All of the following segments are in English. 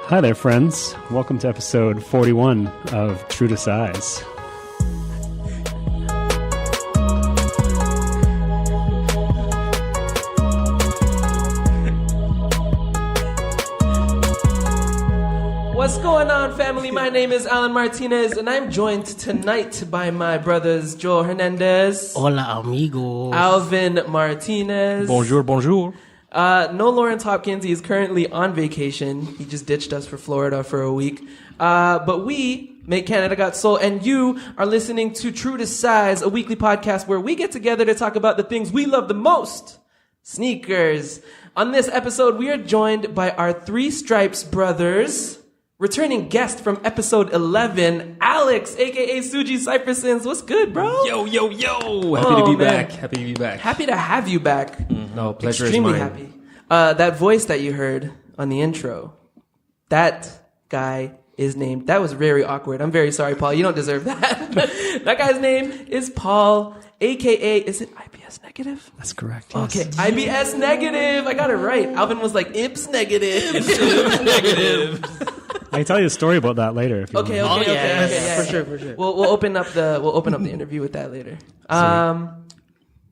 Hi there, friends. Welcome to episode 41 of True to Size. What's going on, family? My name is Alan Martinez, and I'm joined tonight by my brothers Joel Hernandez. Hola, amigos. Alvin Martinez. Bonjour, bonjour. No Lawrence Hopkins. He is currently on vacation. He just ditched us for Florida for a week. But we make Canada Got Soul, and you are listening to True to Size, a weekly podcast where we get together to talk about the things we love the most. Sneakers. On this episode, we are joined by our Three Stripes brothers. Returning guest from episode 11, Alex, a.k.a. SugyCyphersons. What's good, bro? Yo, yo, yo. Happy to be back. Happy to be back. Happy to have you back. No, pleasure Extremely is mine. happy. That voice that you heard on the intro, that guy is named, that was very awkward. I'm very sorry, Paul. You don't deserve that. That guy's name is Paul, a.k.a. is it IBSNegative? That's correct. Yes. Okay, IBSNegative. I got it right. Alvin was like, IBSNegative. Negative. I can tell you a story about that later if you Okay, want. okay, yeah. For sure. We'll open up the interview with that later.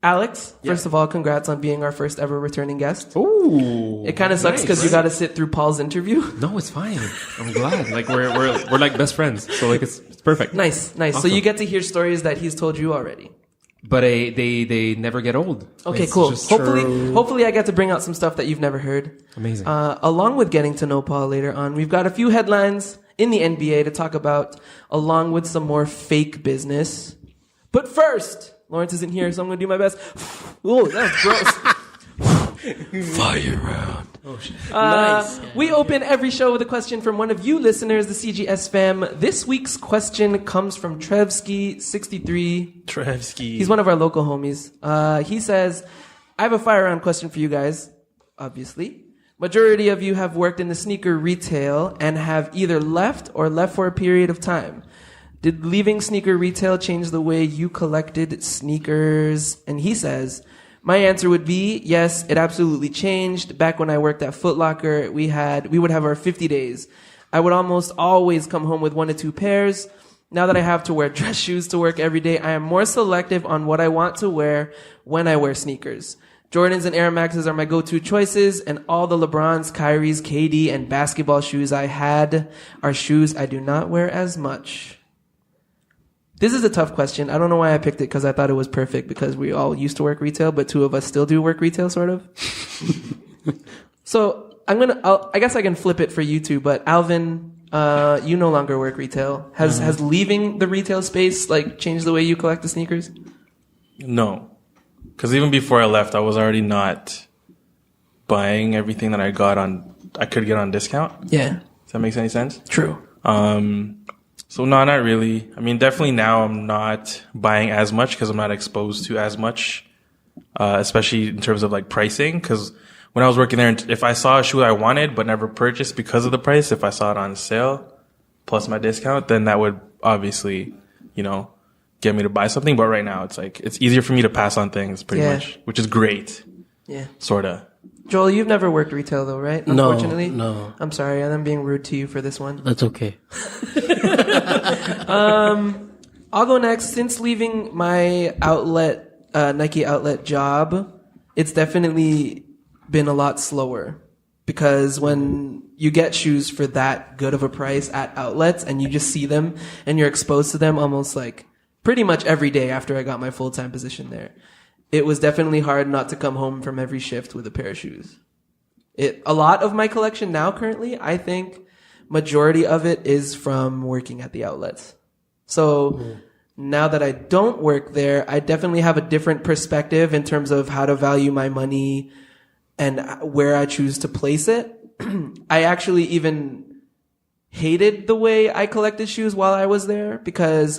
Alex, first of all, congrats on being our first ever returning guest. Ooh. It kind of sucks because you got to sit through Paul's interview. No, it's fine. I'm glad. Like we're like best friends. So like it's perfect. Nice. Awesome. So you get to hear stories that he's told you already. But they never get old. Okay, It's cool. just Hopefully I get to bring out some stuff that you've never heard. Amazing. Along with getting to know Paul later on, we've got a few headlines in the NBA to talk about, along with some more fake business. But first, Lawrence isn't here, so I'm going to do my best. Oh, that's gross. Fire round. Nice. We open every show with a question from one of you listeners, the CGS fam. This week's question comes from Trevsky63. Trevsky. He's one of our local homies. He says, I have a fire round question for you guys, obviously. Majority of you have worked in the sneaker retail and have either left or left for a period of time. Did leaving sneaker retail change the way you collected sneakers? And he says, my answer would be yes, it absolutely changed. Back when I worked at Foot Locker, we would have our 50 days. I would almost always come home with 1 to 2 pairs. Now that I have to wear dress shoes to work every day, I am more selective on what I want to wear when I wear sneakers. Jordans and Air Maxes are my go-to choices, and all the LeBrons, Kyries, KD, and basketball shoes I had are shoes I do not wear as much. This is a tough question. I don't know why I picked it because I thought it was perfect because we all used to work retail, but 2 of us still do work retail, sort of. So I guess I can flip it for you two, but Alvin, you no longer work retail. Has leaving the retail space like changed the way you collect the sneakers? No. Because even before I left, I was already not buying everything that I could get on discount. Yeah. Does that make any sense? True. So no, not really. I mean, definitely now I'm not buying as much because I'm not exposed to as much, especially in terms of like pricing. Because when I was working there, if I saw a shoe I wanted but never purchased because of the price, if I saw it on sale plus my discount, then that would obviously, get me to buy something. But right now, it's easier for me to pass on things pretty much, which is great. Yeah. Sorta. Joel, you've never worked retail though, right? Unfortunately? No. I'm sorry, I'm being rude to you for this one. That's okay. I'll go next. Since leaving my Nike outlet job, it's definitely been a lot slower because when you get shoes for that good of a price at outlets and you just see them and you're exposed to them almost like pretty much every day after I got my full-time position there, it was definitely hard not to come home from every shift with a pair of shoes. A lot of my collection now currently, I think majority of it is from working at the outlets. So now that I don't work there, I definitely have a different perspective in terms of how to value my money and where I choose to place it. I actually even hated the way I collected shoes while I was there because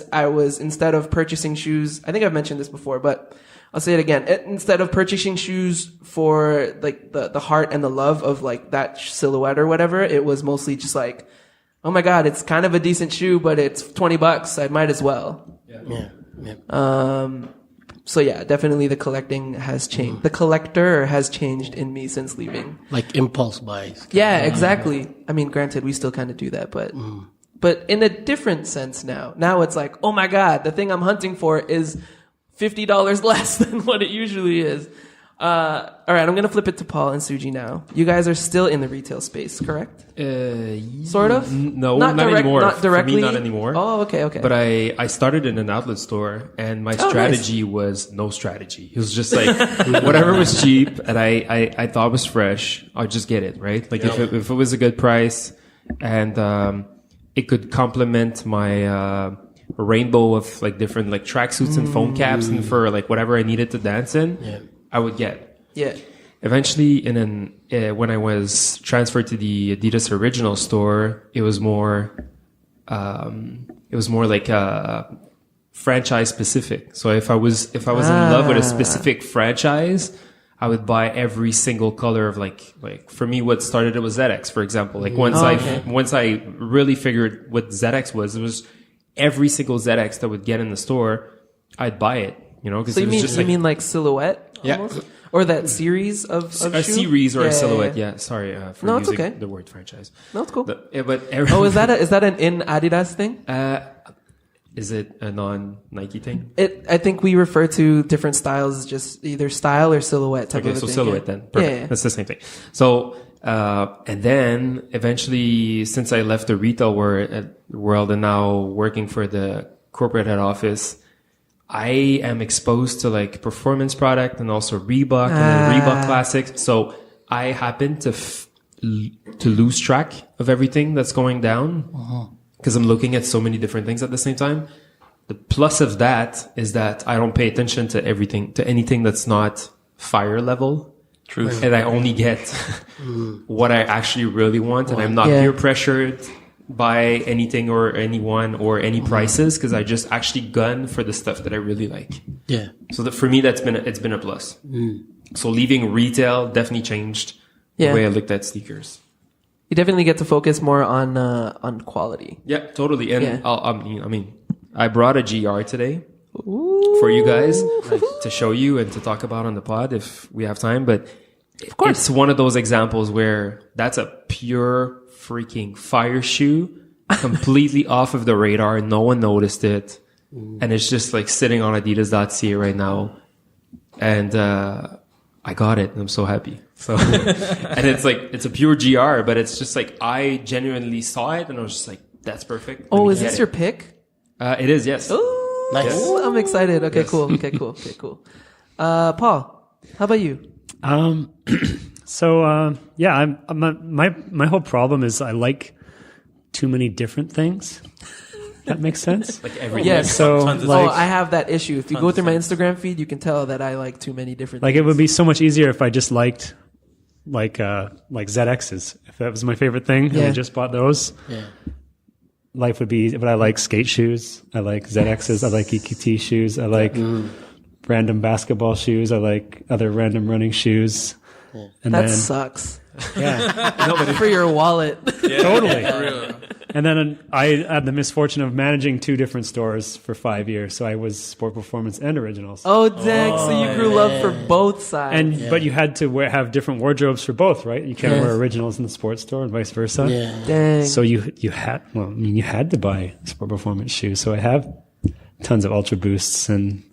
instead of purchasing shoes, I think I've mentioned this before, but I'll say it again. Instead of purchasing shoes for like the heart and the love of like that silhouette or whatever, it was mostly just like, oh my God, it's kind of a decent shoe, but it's $20. I might as well. Yeah. So yeah, definitely the collecting has changed. The collector has changed in me since leaving. Like impulse buys. Yeah, exactly. I mean, granted, we still kind of do that, but in a different sense now. Now it's like, oh my God, the thing I'm hunting for is $50 less than what it usually is. All right, I'm going to flip it to Paul and Suji now. You guys are still in the retail space, correct? Sort of? No, not anymore. Not directly? For me, not anymore. Oh, okay. But I started in an outlet store, and my strategy was no strategy. It was just like whatever was cheap and I thought was fresh, I'll just get it, right? Like if it was a good price and it could complement my rainbow of like different like tracksuits and foam caps and for like whatever I needed to dance in, I would get. Yeah. Eventually, when I was transferred to the Adidas original store, it was more like franchise specific. So if I was in love with a specific franchise, I would buy every single color of like for me, what started it was ZX, for example. Like once I really figured what ZX was, it was every single ZX that would get in the store, I'd buy it. You know, because so it was you mean like silhouette? Yeah. Almost? Or that series of a shoe? Series or a silhouette. Yeah. Sorry for using okay. the word franchise. No, it's cool. But is that an in Adidas thing? Is it a non-Nike thing? I think we refer to different styles just either style or silhouette type of so thing. silhouette then. Perfect. Yeah. That's the same thing. So, and then eventually, since I left the retail world and now working for the corporate head office, I am exposed to like performance product and also Reebok and Reebok Classics. So I happen to lose track of everything that's going down because I'm looking at so many different things at the same time. The plus of that is that I don't pay attention to anything that's not fire level. Truth. And I only get what I actually really want. And I'm not peer pressured by anything or anyone or any prices because I just actually gun for the stuff that I really like. Yeah. So for me, it's been a plus. So leaving retail definitely changed the way I looked at sneakers. You definitely get to focus more on quality. Yeah, totally. And I mean, I brought a GR today for you guys to show you and to talk about on the pod if we have time. But of course, it's one of those examples where that's a pure freaking fire shoe, completely off of the radar. No one noticed it. And it's just like sitting on Adidas.ca right now. And I got it. And I'm so happy. So, and it's a pure GR, but it's just like I genuinely saw it and I was just like, that's perfect. Oh, is this your pick? It is, yes. Ooh, Nice. I'm excited. Okay, cool. Okay, cool. Paul, how about you? So my whole problem is I like too many different things. That makes sense. Like every Yes. So I have that issue. If you go through my Instagram feed, you can tell that I like too many different like things. it would be so much easier if I just liked like ZXs. If that was my favorite thing and I just bought those. Yeah. Life would be easy. But I like skate shoes. I like ZXs. I like EQT shoes. I like random basketball shoes. I like other random running shoes. Yeah. And that then, sucks. Yeah. For your wallet. Totally. And then I had the misfortune of managing 2 different stores for 5 years. So I was Sport Performance and Originals. Oh, dang. So you grew up for both sides. But you had to have different wardrobes for both, right? You can't wear Originals in the sports store and vice versa. Yeah. Dang. So you had to buy Sport Performance shoes. So I have tons of Ultra Boosts and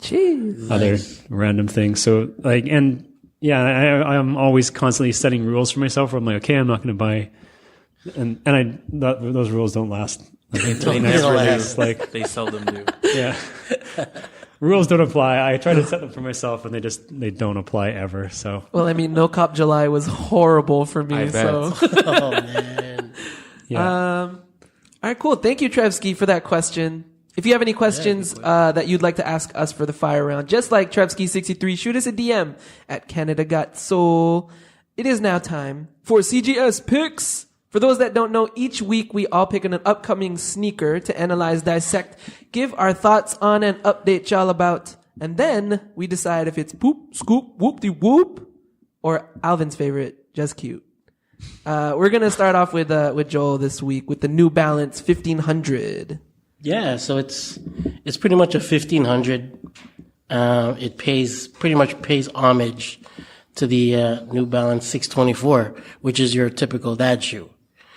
other random things. So I'm always constantly setting rules for myself where I'm like, okay, I'm not going to buy. And those rules don't last. They never last. Like They seldom do. yeah, rules don't apply. I try to set them for myself, and they don't apply ever. So Well, I mean, No Cop July was horrible for me. I bet. So, Oh man. yeah. all right, cool. Thank you, Trevsky, for that question. If you have any questions that you'd like to ask us for the fire round, just like Trevsky63, shoot us a DM at Canada Got Soul. It is now time for CGS Picks. For those that don't know, each week we all pick an upcoming sneaker to analyze, dissect, give our thoughts on, and update y'all about. And then we decide if it's poop, scoop, whoop-de-whoop, or Alvin's favorite, just cute. We're going to start off with Joel this week with the New Balance 1500. Yeah, so it's pretty much a 1500 It pretty much pays homage to the New Balance 624, which is your typical dad shoe.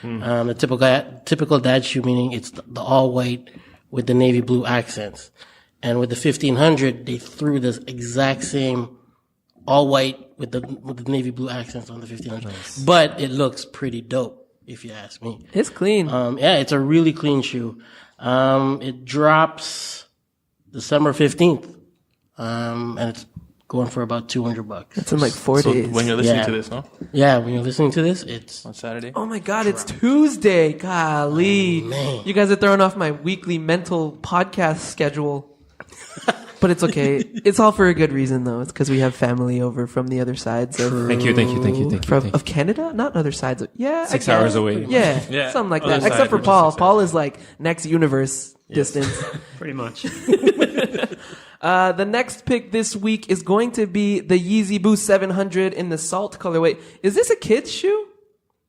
The typical dad shoe, meaning it's the all white with the navy blue accents. And with the 1500, they threw this exact same all white with the navy blue accents on the 1500. Nice. But it looks pretty dope, if you ask me. It's clean. Yeah, it's a really clean shoe. It drops December 15th. And it's going for about $200. It's in like 4 So days. when you're listening to this, huh? Yeah, when you're listening to this, it's On Saturday. Oh my God, it's Tuesday. Golly. man. You guys are throwing off my weekly mental podcast schedule. But it's okay. It's all for a good reason, though. It's because we have family over from the other sides of, Thank you. of Canada. Not other sides. Yeah, 6 I guess. hours away. Yeah, Yeah, something like other that. side, Except for which is Paul. 6 Paul hours. is like next universe distance. Pretty much. The next pick this week is going to be the Yeezy Boost 700 in the Salt colorway. Is this a kid's shoe?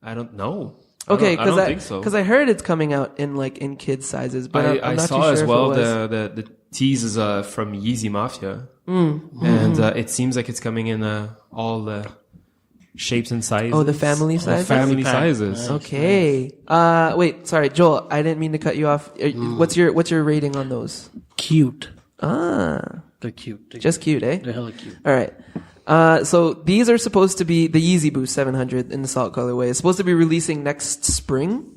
I don't know. Okay, I don't think so. because I heard it's coming out in kids sizes, but I'm I not saw too sure as well if it was. the tease is from Yeezy Mafia, and it seems like it's coming in all the shapes and sizes. Oh, the family sizes? Family sizes. Okay. Wait, sorry, Joel. I didn't mean to cut you off. What's your rating on those? cute. Ah, They're cute. just cute, eh? They're hella cute. All right. So these are supposed to be the Yeezy Boost 700 in the Salt colorway. It's supposed to be releasing next spring.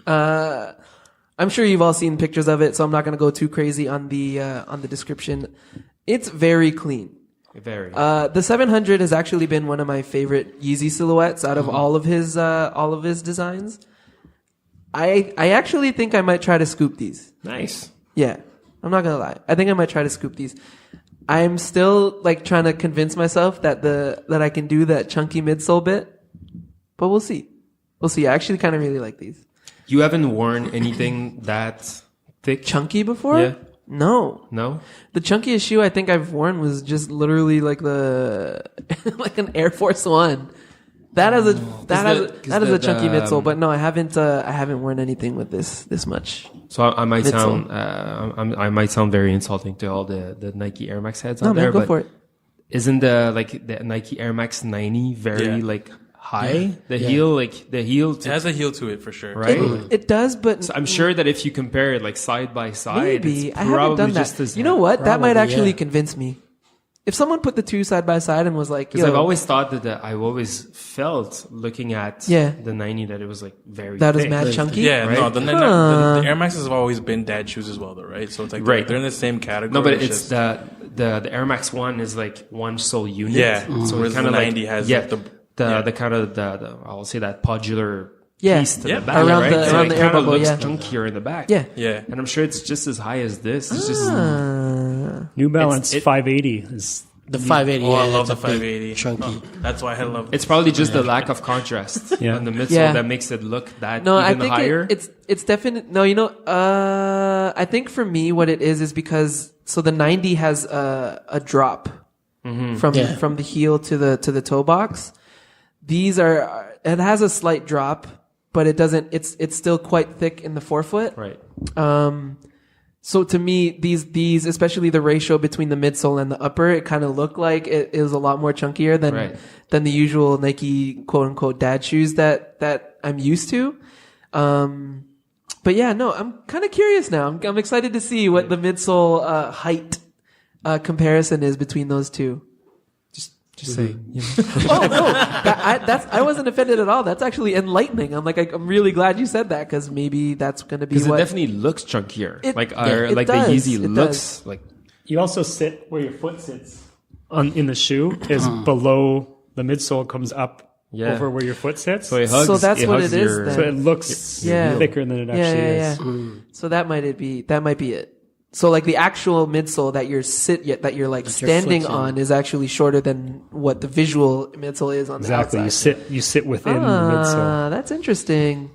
I'm sure you've all seen pictures of it, so I'm not going to go too crazy on the description. It's very clean. Very. The 700 has actually been one of my favorite Yeezy silhouettes out of all of his designs. I actually think I might try to scoop these. Nice. Yeah, I'm not gonna lie. I think I might try to scoop these. I'm still like trying to convince myself that I can do that chunky midsole bit, but we'll see. We'll see. I actually kind of really like these. You haven't worn anything that thick? Chunky before? Yeah. No. No? The chunkiest shoe I think I've worn was just literally like like an Air Force One. That has a chunky midsole, but no, I haven't worn anything with this much. So I might Midsole. sound I might sound very insulting to all the Nike Air Max heads No, out man, there, go but for it. isn't the Nike Air Max 90 very like high? The heel It has a heel to it for sure. right? It does, but So I'm sure that if you compare it like side by side, maybe it's I haven't probably done just that. as You know what? That might Probably, actually yeah. convince me. If someone put the two side by side and was like, because yo, I've always thought that I've always felt looking at the 90 that it was like very that was thick. mad chunky. Yeah, Right? no, the Air Maxes have always been dad shoes as well, though, right? So it's like Right. they're in the same category. No, but just- it's the Air Max 1 is like one sole unit. Yeah. So Whereas it kind the of 90 has yeah, like the kind of the I'll say that podular Yeah. piece to Yeah. the back, Around right? the- So around it the air kind of bubble, looks yeah. chunkier in the back. Yeah. yeah. And I'm sure it's just as high as this. It's just New Balance it- 580 is The 580. Oh, I yeah, love the it's a big 580. Chunky. Oh, that's why I love it's probably just the lack of contrast Yeah. on the midsole Yeah. that makes it look that No, I even think higher. it's definite. No, I think for me, what it is because so the 90 has a drop from Yeah. from the heel to the toe box. These it has a slight drop, but it doesn't. It's still quite thick in the forefoot. right. So to me, these, especially the ratio between the midsole and the upper, it kind of looked like it is a lot more chunkier Right. than the usual Nike quote unquote dad shoes that I'm used to. But yeah, no, I'm kind of curious now. I'm excited to see what the midsole height comparison is between those two. Just say, you know. Oh no, I wasn't offended at all. That's actually enlightening. I'm really glad you said that because maybe that's going to be Because it what. definitely looks chunkier. It- like yeah, it like does. the Yeezy It looks does. like you also sit where your foot sits in the shoe is below the midsole comes up Yeah. over where your foot sits. so it hugs. So that's what hugs it is your- then. So it looks Yeah. thicker than it actually is. So that might be it. So like the actual midsole that you're like standing foot's in. on is actually shorter than what the visual midsole is on Exactly. the outside. You sit within the midsole. That's interesting.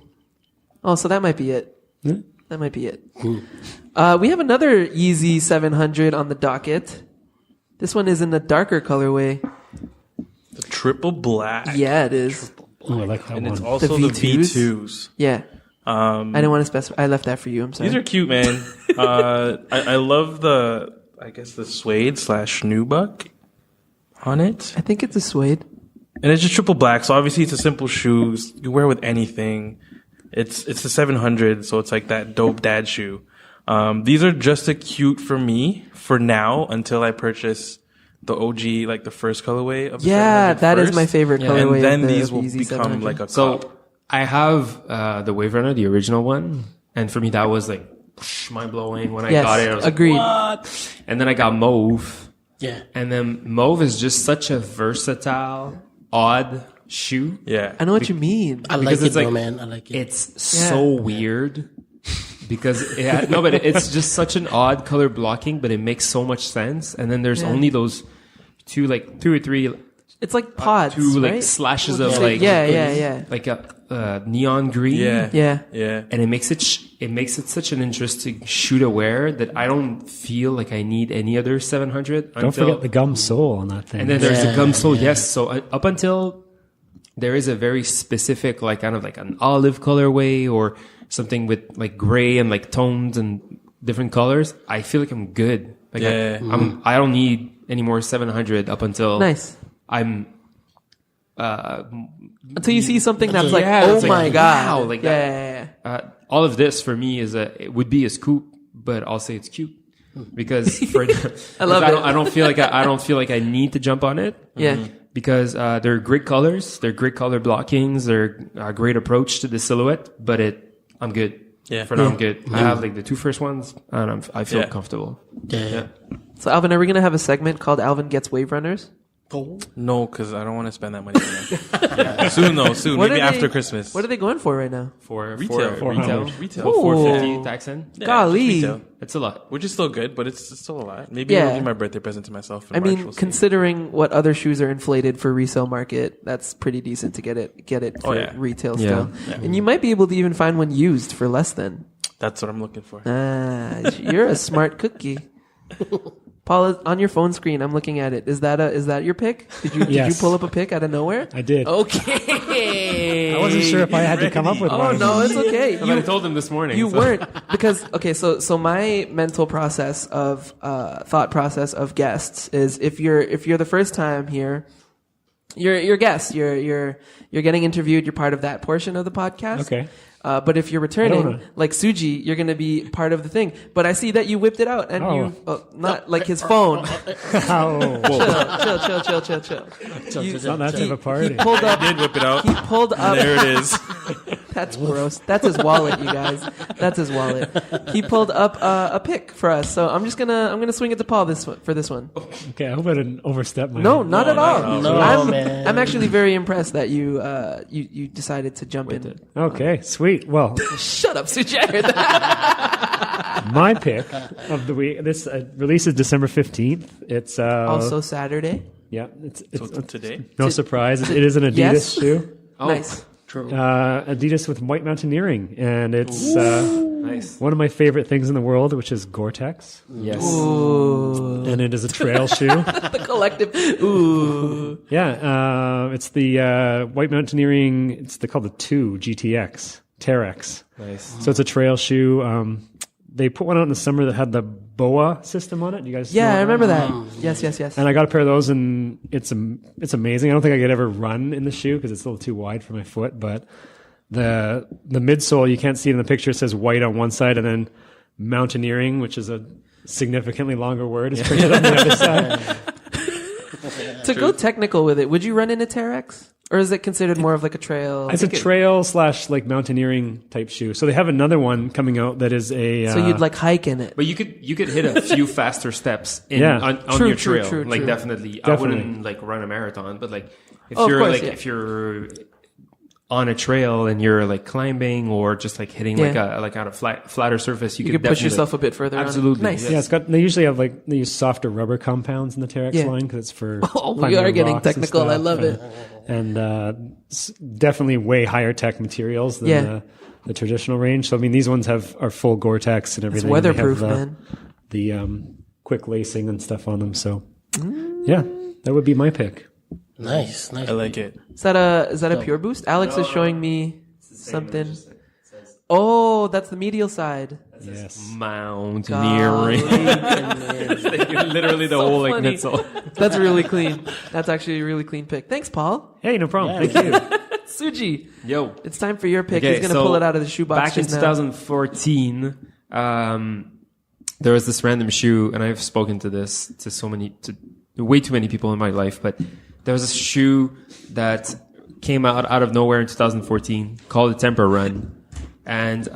Oh, so that might be it. Yeah. That might be it. We have another Yeezy 700 on the docket. This one is in the darker colorway. The triple black. Yeah, it is. Oh, I like that And one. it's also The the V2s? V2s. Yeah. I didn't want to specify. I left that for you. I'm sorry. These are cute, man. I love I guess the suede / nubuck on it. I think it's a suede. And it's just triple black. So obviously it's a simple shoe. You can wear it with anything. It's the 700. So it's like that dope dad shoe. These are just a cute for me for now until I purchase the OG, like the first colorway of the 700 that is first. my favorite colorway. And then of the these will Yeezy become 700. like a So cop. I have the Wave Runner, the original one, and for me that was like mind blowing when I Yes, got it. I was agreed. like, what? And then I got Mauve, Yeah. and then Mauve is just such a versatile, odd shoe. Yeah. I know what you mean. I like Because it it's though, like- man. I like it. It's so weird because but it's just such an odd color blocking, but it makes so much sense. And then there's only those two or three It's like pods, two like right? slashes of Yeah, like yeah. like a neon green. Yeah. Yeah. And it makes it such an interesting shoe to wear that I don't feel like I need any other 700. Don't forget the gum sole on that thing. And then there's the Yeah, gum sole. yeah. Yes. So up until there is a very specific, like kind of like an olive colorway or something with like gray and like tones and different colors, I feel like I'm good. Like Yeah. I don't need any more 700 up until Nice. I'm, Until you see something that's like, Yeah, oh it's like, my god, wow, like yeah. all of this for me it would be a scoop, but I'll say it's cute because for I love it. I don't feel like I need to jump on it. Yeah. Because they're great colors, they're great color blockings, they're a great approach to the silhouette. But I'm good. Yeah. For now, I'm good. I have like the two first ones, and I feel comfortable. Yeah. So Alvin, are we gonna have a segment called Alvin Gets Wave Runners? No, because I don't want to spend that money right now. Soon though, soon. What Maybe are they- after Christmas. What are they going for right now? For Retail. retail, Retail. Ooh. 450 tax in. Yeah, Golly. retail. It's a lot. Which is still good, but it's still a lot. Maybe Yeah. it'll be my birthday present to myself. In I March, mean, we'll see. considering what other shoes are inflated for resale market, that's pretty decent to get it for yeah. retail Yeah. still. And you might be able to even find one used for less than. That's what I'm looking for. You're a smart cookie. Paul, on your phone screen, I'm looking at it. Is that your pick? Did you Yes. pull up a pick out of nowhere? I did. Okay. I wasn't sure if I had to come up with Oh one. no, it's okay. I told them this morning. You so- weren't because okay. So my mental process of thought process of guests is if you're the first time here, you're a guest. You're getting interviewed. You're part of that portion of the podcast. Okay. But if you're I don't returning, know. like Suji, you're going to be part of the thing. But I see that you whipped it out and Oh. not like his phone. Oh, Chill. it's not that type of party. He pulled up. I did whip it out. He pulled up. There it is. That's gross. That's his wallet, you guys. That's his wallet. He pulled up a pick for us, so I'm gonna swing it to Paul for this one. Okay, I hope I didn't overstep my. No, not at all. No, man. I'm actually very impressed that you decided to jump in. Okay, sweet. Well, Shut up, Suji. I heard that. my pick of the week. This releases December 15th. It's Also Saturday. yeah. It's Today? no surprise. It is an Adidas Yes. shoe. Nice. True. Adidas with white mountaineering, and it's Nice. one of my favorite things in the world, which is Gore-Tex, Yes. Ooh. and it is a trail shoe. The collective. Ooh. Yeah, it's the white mountaineering. It's called the 2 GTX Terex. Nice. So it's a trail shoe. They put one out in the summer that had the BOA system on it. You guys? Yeah, know I that? remember that. Yes. And I got a pair of those, and it's amazing. I don't think I could ever run in the shoe because it's a little too wide for my foot. But the midsole, you can't see it in the picture. It says white on one side, and then mountaineering, which is a significantly longer word, is printed on the other side. To go technical with it, would you run in a Terex? Or is it considered more of like a trail? It's a trail / like mountaineering type shoe. So they have another one coming out that is a. So you'd like hike in it. But you could hit a few faster steps Yeah. on True, your true, trail. true, Like true. definitely. I Definitely. wouldn't like run a marathon, but like if Oh, of you're course, like yeah. if you're on a trail and you're like climbing or just like hitting Yeah. like on a flatter surface, You could could push definitely- yourself a bit further. on it. Absolutely, Nice. Yeah, it's got. They usually have they use softer rubber compounds in the Terex Yeah. line because it's for. Oh, we climbing are getting rocks and technical. I stuff, love it. And definitely way higher tech materials than Yeah. the traditional range. So I mean, these ones are full Gore-Tex and It's everything. weatherproof, They have, man. The quick lacing and stuff on them. So yeah, that would be my pick. Nice. I like it. Is that a pure boost? Alex is showing me something. Oh, that's the medial side. Yes. Mountaineering. It's like literally the So whole like funny. midsole. That's really clean. That's actually a really clean pick. Thanks, Paul. Hey, no problem. Yeah. Thank you. Suji, Yo. it's time for your pick. Okay, He's gonna so pull it out of the shoebox back in just now. 2014, there was this random shoe, and I've spoken to this to way too many people in my life, but there was a shoe that came out of nowhere in 2014 called the Temper Run. And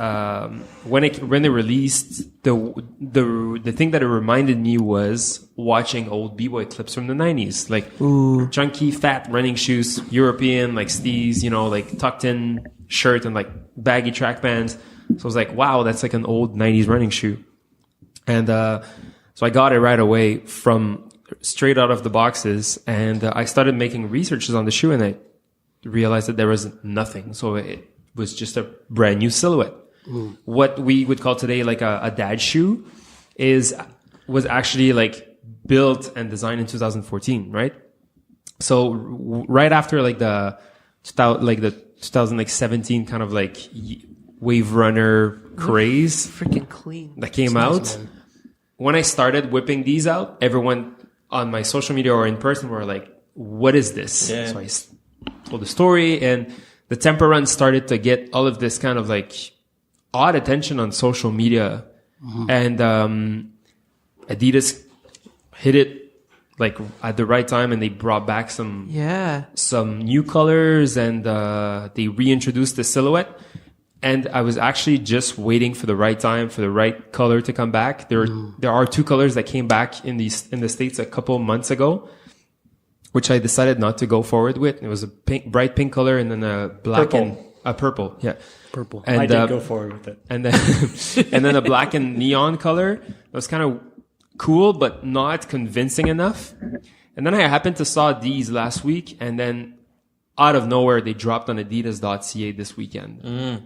when they released, the thing that it reminded me was watching old b-boy clips from the 90s, like chunky, fat running shoes, European, like steez, like tucked in shirt and like baggy track bands. So I was like, wow, that's like an old 90s running shoe. And so I got it right away from straight out of the boxes, and I started making researches on the shoe, and I realized that there was nothing. So it was just a brand new silhouette. What we would call today like a dad shoe was actually like built and designed in 2014, right? So right after like the 2017 kind of like wave runner craze Freaking clean. that came out. When I started whipping these out, everyone on my social media or in person were like, what is this? Yeah. So I told the story, and the Temper Run started to get all of this kind of like odd attention on social media. And Adidas hit it like at the right time, and they brought back some new colors, and they reintroduced the silhouette. And I was actually just waiting for the right time for the right color to come back. There are two colors that came back in the States a couple months ago, which I decided not to go forward with. It was a bright pink color, and then a black and a purple. Yeah. Purple. And, I did go forward with it. And then, and then a black and neon color that was kind of cool, but not convincing enough. And then I happened to saw these last week, and then out of nowhere, they dropped on Adidas.ca this weekend.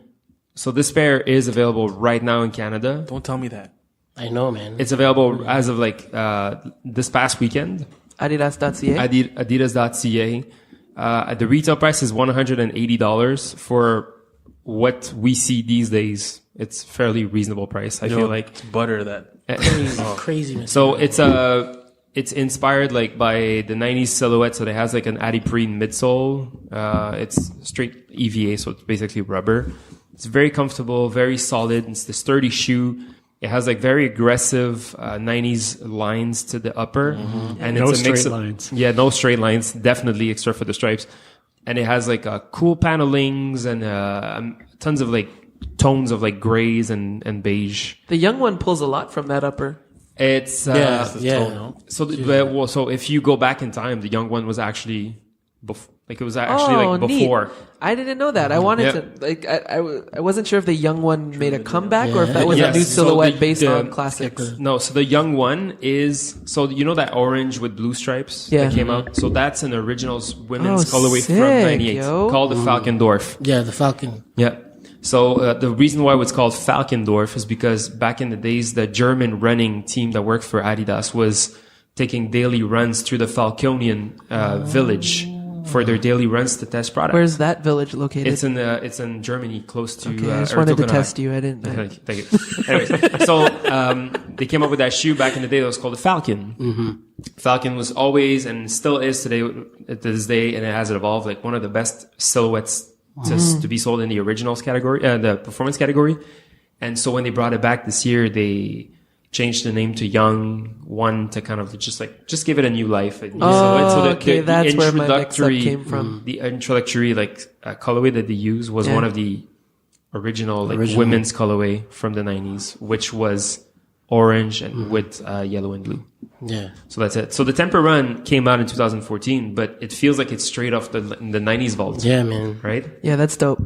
So this pair is available right now in Canada. Don't tell me that. I know, man. It's available as of like this past weekend. Adidas.ca. Adidas.ca. The retail price is $180 for what we see these days. It's fairly reasonable price. I feel like It's butter that. Crazy. Man. So it's inspired like by the 90s silhouette. So it has like an Adiprene midsole. It's straight EVA, so it's basically rubber. It's very comfortable, very solid. It's the sturdy shoe. It has like very aggressive 90s lines to the upper, and No it's a mix straight of, lines. Yeah, no straight lines, definitely, except for the stripes. And it has like cool panelings and tons of like tones of like grays and beige. The young one pulls a lot from that upper. It's yeah. So if you go back in time, the young one was actually it was actually like before. Neat. I didn't know that. I wanted to like I wasn't sure if the young one made a comeback or if that was a Yes. new So silhouette based on classics. No, so the young one is you know that orange with blue stripes that came out. So that's an original women's colorway sick, from '98 yo. called the Falkendorf. Yeah, the Falcon. Yeah. So the reason why it's called Falkendorf is because back in the days, the German running team that worked for Adidas was taking daily runs through the Falconian village for their daily runs to test products. Where's that village located? It's in Germany, close to. Okay, I just wanted to Ertugrul. test you. I didn't. Thank you. Anyways, so they came up with that shoe back in the day that was called the Falcon. Falcon was always and still is today to this day, and it has evolved like one of the best silhouettes to be sold in the originals category, the performance category. And so when they brought it back this year, they changed the name to Young One to kind of just give it a new life. And Okay, that's where my mix-up came from. The introductory colorway that they used was one of the original women's colorway from the 90s, which was orange and with yellow and blue. Yeah. So that's it. So the Temper Run came out in 2014, but it feels like it's straight off the 90s vault. Yeah, man. Right? Yeah, that's dope.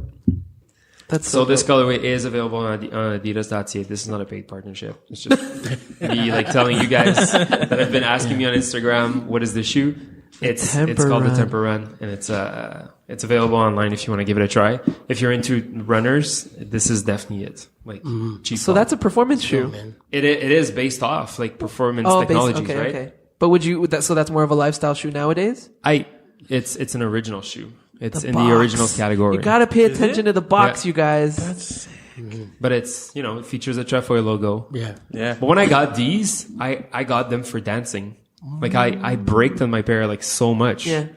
That's So this colorway is available on Adidas.ca. This is not a paid partnership. It's just me telling you guys that have been asking me on Instagram, what is the shoe? It's called the Temper Run, and it's available online if you want to give it a try. If you're into runners, this is definitely it. Cheap. So that's a performance shoe. Man. It is based off performance technologies, right? Okay. But so that's more of a lifestyle shoe nowadays? It's an original shoe. It's in the originals category. You gotta pay attention to the box, you guys. That's sick. but it's, it features a trefoil logo. Yeah. Yeah. But when I got these, I got them for dancing. Like I braked on my pair like so much Yeah.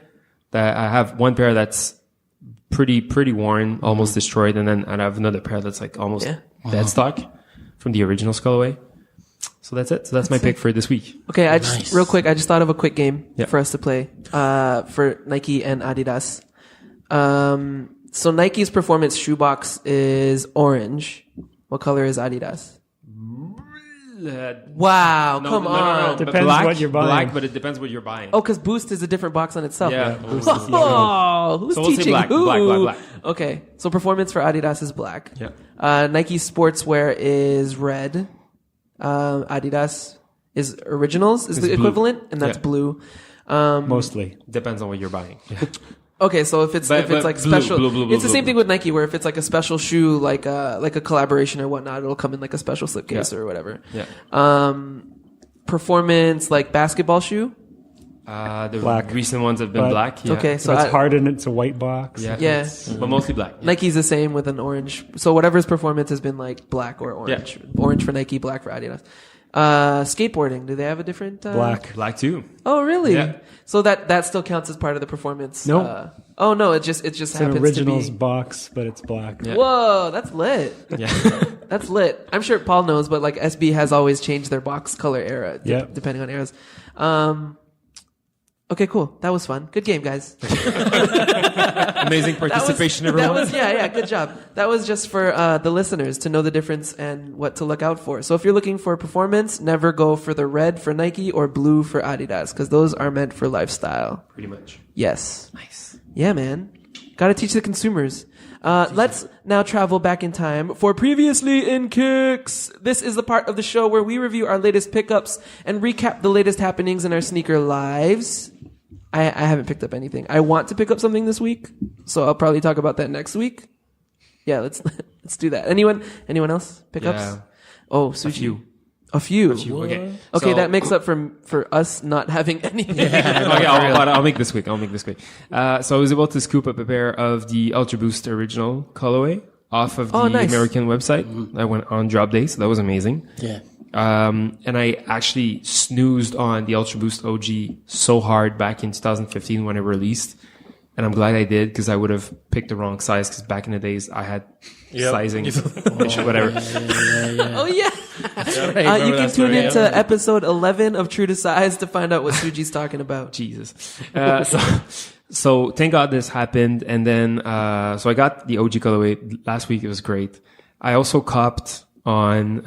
that I have one pair that's pretty worn, almost destroyed, and then I have another pair that's like almost dead stock from the original colorway. So that's it. So that's my pick for this week. Okay, I Nice. real quick, I just thought of a quick game Yeah. for us to play for Nike and Adidas. So Nike's performance shoebox is orange. What color is Adidas? Wow, come on. Depends Black, what you're buying. Black, but it depends what you're buying. Oh, because Boost is a different box on itself. Yeah. Boost is yellow. Oh, who's So we'll say teaching black, who? black. Okay, so performance for Adidas is black. Yeah. Nike Sportswear is red. Adidas is Originals is the blue. equivalent, and that's Yeah. blue. Mostly. Depends on what you're buying. Okay, so if it's But like blue, special, blue, it's the same blue. thing with Nike, where if it's like a special shoe, like a collaboration or whatnot, it'll come in like a special slipcase Yeah. or whatever. Yeah. Performance like basketball shoe. The Black. recent ones have been But- black. Yeah. Okay, If so it's I- hardened, it's a white box. Yeah. Yeah. But mostly black. Yeah. Nike's the same with an orange. So whatever's performance has been like black or orange. Orange for Nike, black for Adidas. Skateboarding, do they have a different Black. Black too. Oh, really? Yeah. So that still counts as part of the performance. Nope. Oh no, it just It's happens an originals to be. box, but it's black. Yeah. Whoa, that's lit. Yeah. That's lit. I'm sure Paul knows, but like SB has always changed their box color era, Yep. depending on eras. Okay, cool. That was fun. Good game, guys. Amazing participation, that everyone. was good job. That was just for the listeners to know the difference and what to look out for. So if you're looking for performance, never go for the red for Nike or blue for Adidas, because those are meant for lifestyle. Pretty much. Yes. Nice. Yeah, man. Got to teach the consumers. Let's now travel back in time for Previously in Kicks. This is the part of the show where we review our latest pickups and recap the latest happenings in our sneaker lives. I haven't picked up anything. I want to pick up something this week, so I'll probably talk about that next week. Yeah, let's do that. Anyone else pickups? Yeah. Oh, A Sushi. few. A few. Okay. Okay, So- that makes up for us not having anything. Okay, I'll make this quick. So I was able to scoop up a pair of the Ultra Boost original colorway off of the Oh, nice. American website. I went on drop day, so that was amazing. Yeah. And I actually snoozed on the Ultra Boost OG so hard back in 2015 when it released. And I'm glad I did, because I would have picked the wrong size, because back in the days I had sizing, whatever. Oh yeah. You can tune into episode 11 of True to Size to find out what Suji's talking about. Jesus. So thank God this happened. And then, so I got the OG colorway last week. It was great. I also copped on,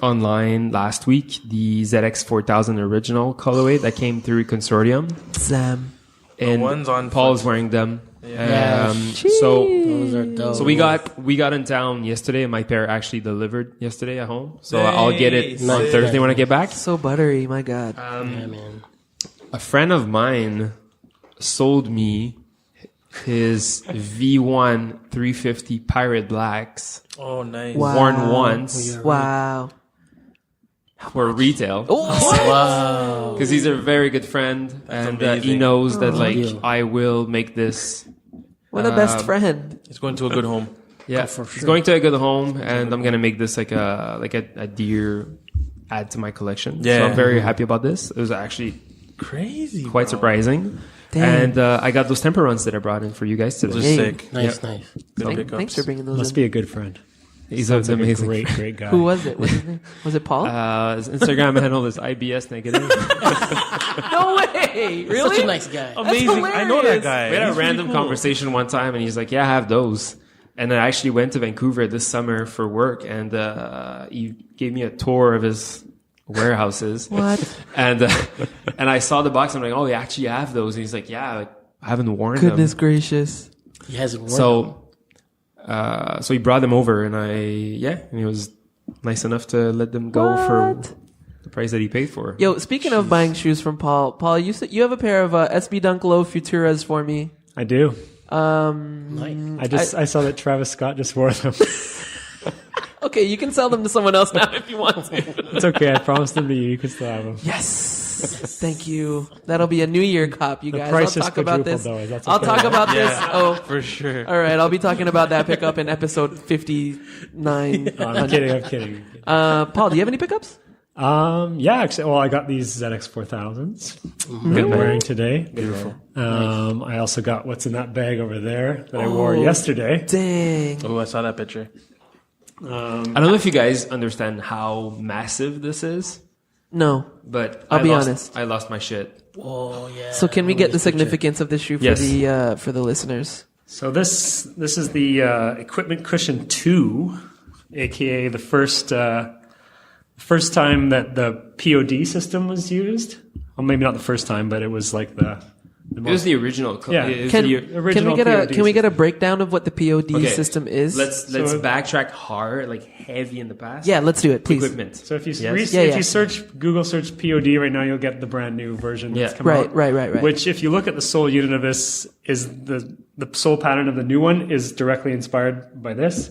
online last week, the ZX 4000 original colorway that came through Consortium. Sam. And ones on Paul foot. is wearing them. Yeah. So Those are dope. we got in town yesterday, and my pair actually delivered yesterday at home. So I'll get it on Nice. Thursday when I get back. So buttery, my God. Yeah, man. A friend of mine sold me his V1 350 Pirate Blacks, Oh, nice. Wow. worn once Wow. for retail. Wow. Because he's a very good friend, and he amazing. knows that like deal. I will make this. What a best friend. It's going to a good home. Yeah, for it's sure. going to a good home, and I'm gonna make this like a dear add to my collection. Yeah. So I'm very happy about this. It was actually Crazy. quite surprising. Damn. And I got those temper runs that I brought in for you guys today. Just Hey. sick. Nice, nice. Good pickups. Thanks for bringing those Must in. be a good friend. He's Sounds like amazing. a great guy. Who was it? What's his name? Was it Paul? His Instagram handle is IBSNegative. No way! Really? Such a nice guy. Amazing. I know that guy. We had a He's really random cool. conversation one time, and he's like, "Yeah, I have those." And I actually went to Vancouver this summer for work, and he gave me a tour of his warehouses. What? And I saw the box. I'm like, "Oh, you actually have those?" And he's like, "Yeah, like, I haven't worn Goodness them." gracious. He hasn't worn So he brought them over, and he was nice enough to let them go for What? the price that he paid for. Yo, speaking of buying shoes from Paul, you said you have a pair of SB Dunk Low Futuras for me. I do. Nice. I saw that Travis Scott just wore them. Okay, you can sell them to someone else now if you want to. It's okay. I promised them to you. You can still have them. Yes. Thank you. That'll be a New Year cop, you guys. price I'll is talk about this. quadrupled, though. That's I'll okay. talk about this. Yeah, Oh, for sure. all right. I'll be talking about that pickup in episode 59. I'm kidding. Paul, do you have any pickups? Yeah, actually, well, I got these ZX4000s that I'm wearing today. Beautiful. I also got what's in that bag over there that I wore yesterday. Dang. Oh, I saw that picture. I don't know if you guys understand how massive this is, No. but I'll be honest. I lost my shit. Oh yeah. So can we get the significance of this shoe for Yes. the listeners? So this is the Equipment Cushion 2, aka the first time that the POD system was used. Well, maybe not the first time, but it was like the It was the original. Yeah. It was Can the original we POD get a breakdown of what the POD Okay, system is? Let's So- backtrack hard, like heavy in the past. Yeah, let's do it, please. Equipment. So if you Yes. Yeah, if yeah. you Google search POD right now, you'll get the brand new version that's Yeah. come Right, out. right. Which, if you look at the sole unit of this, is the sole pattern of the new one is directly inspired by this.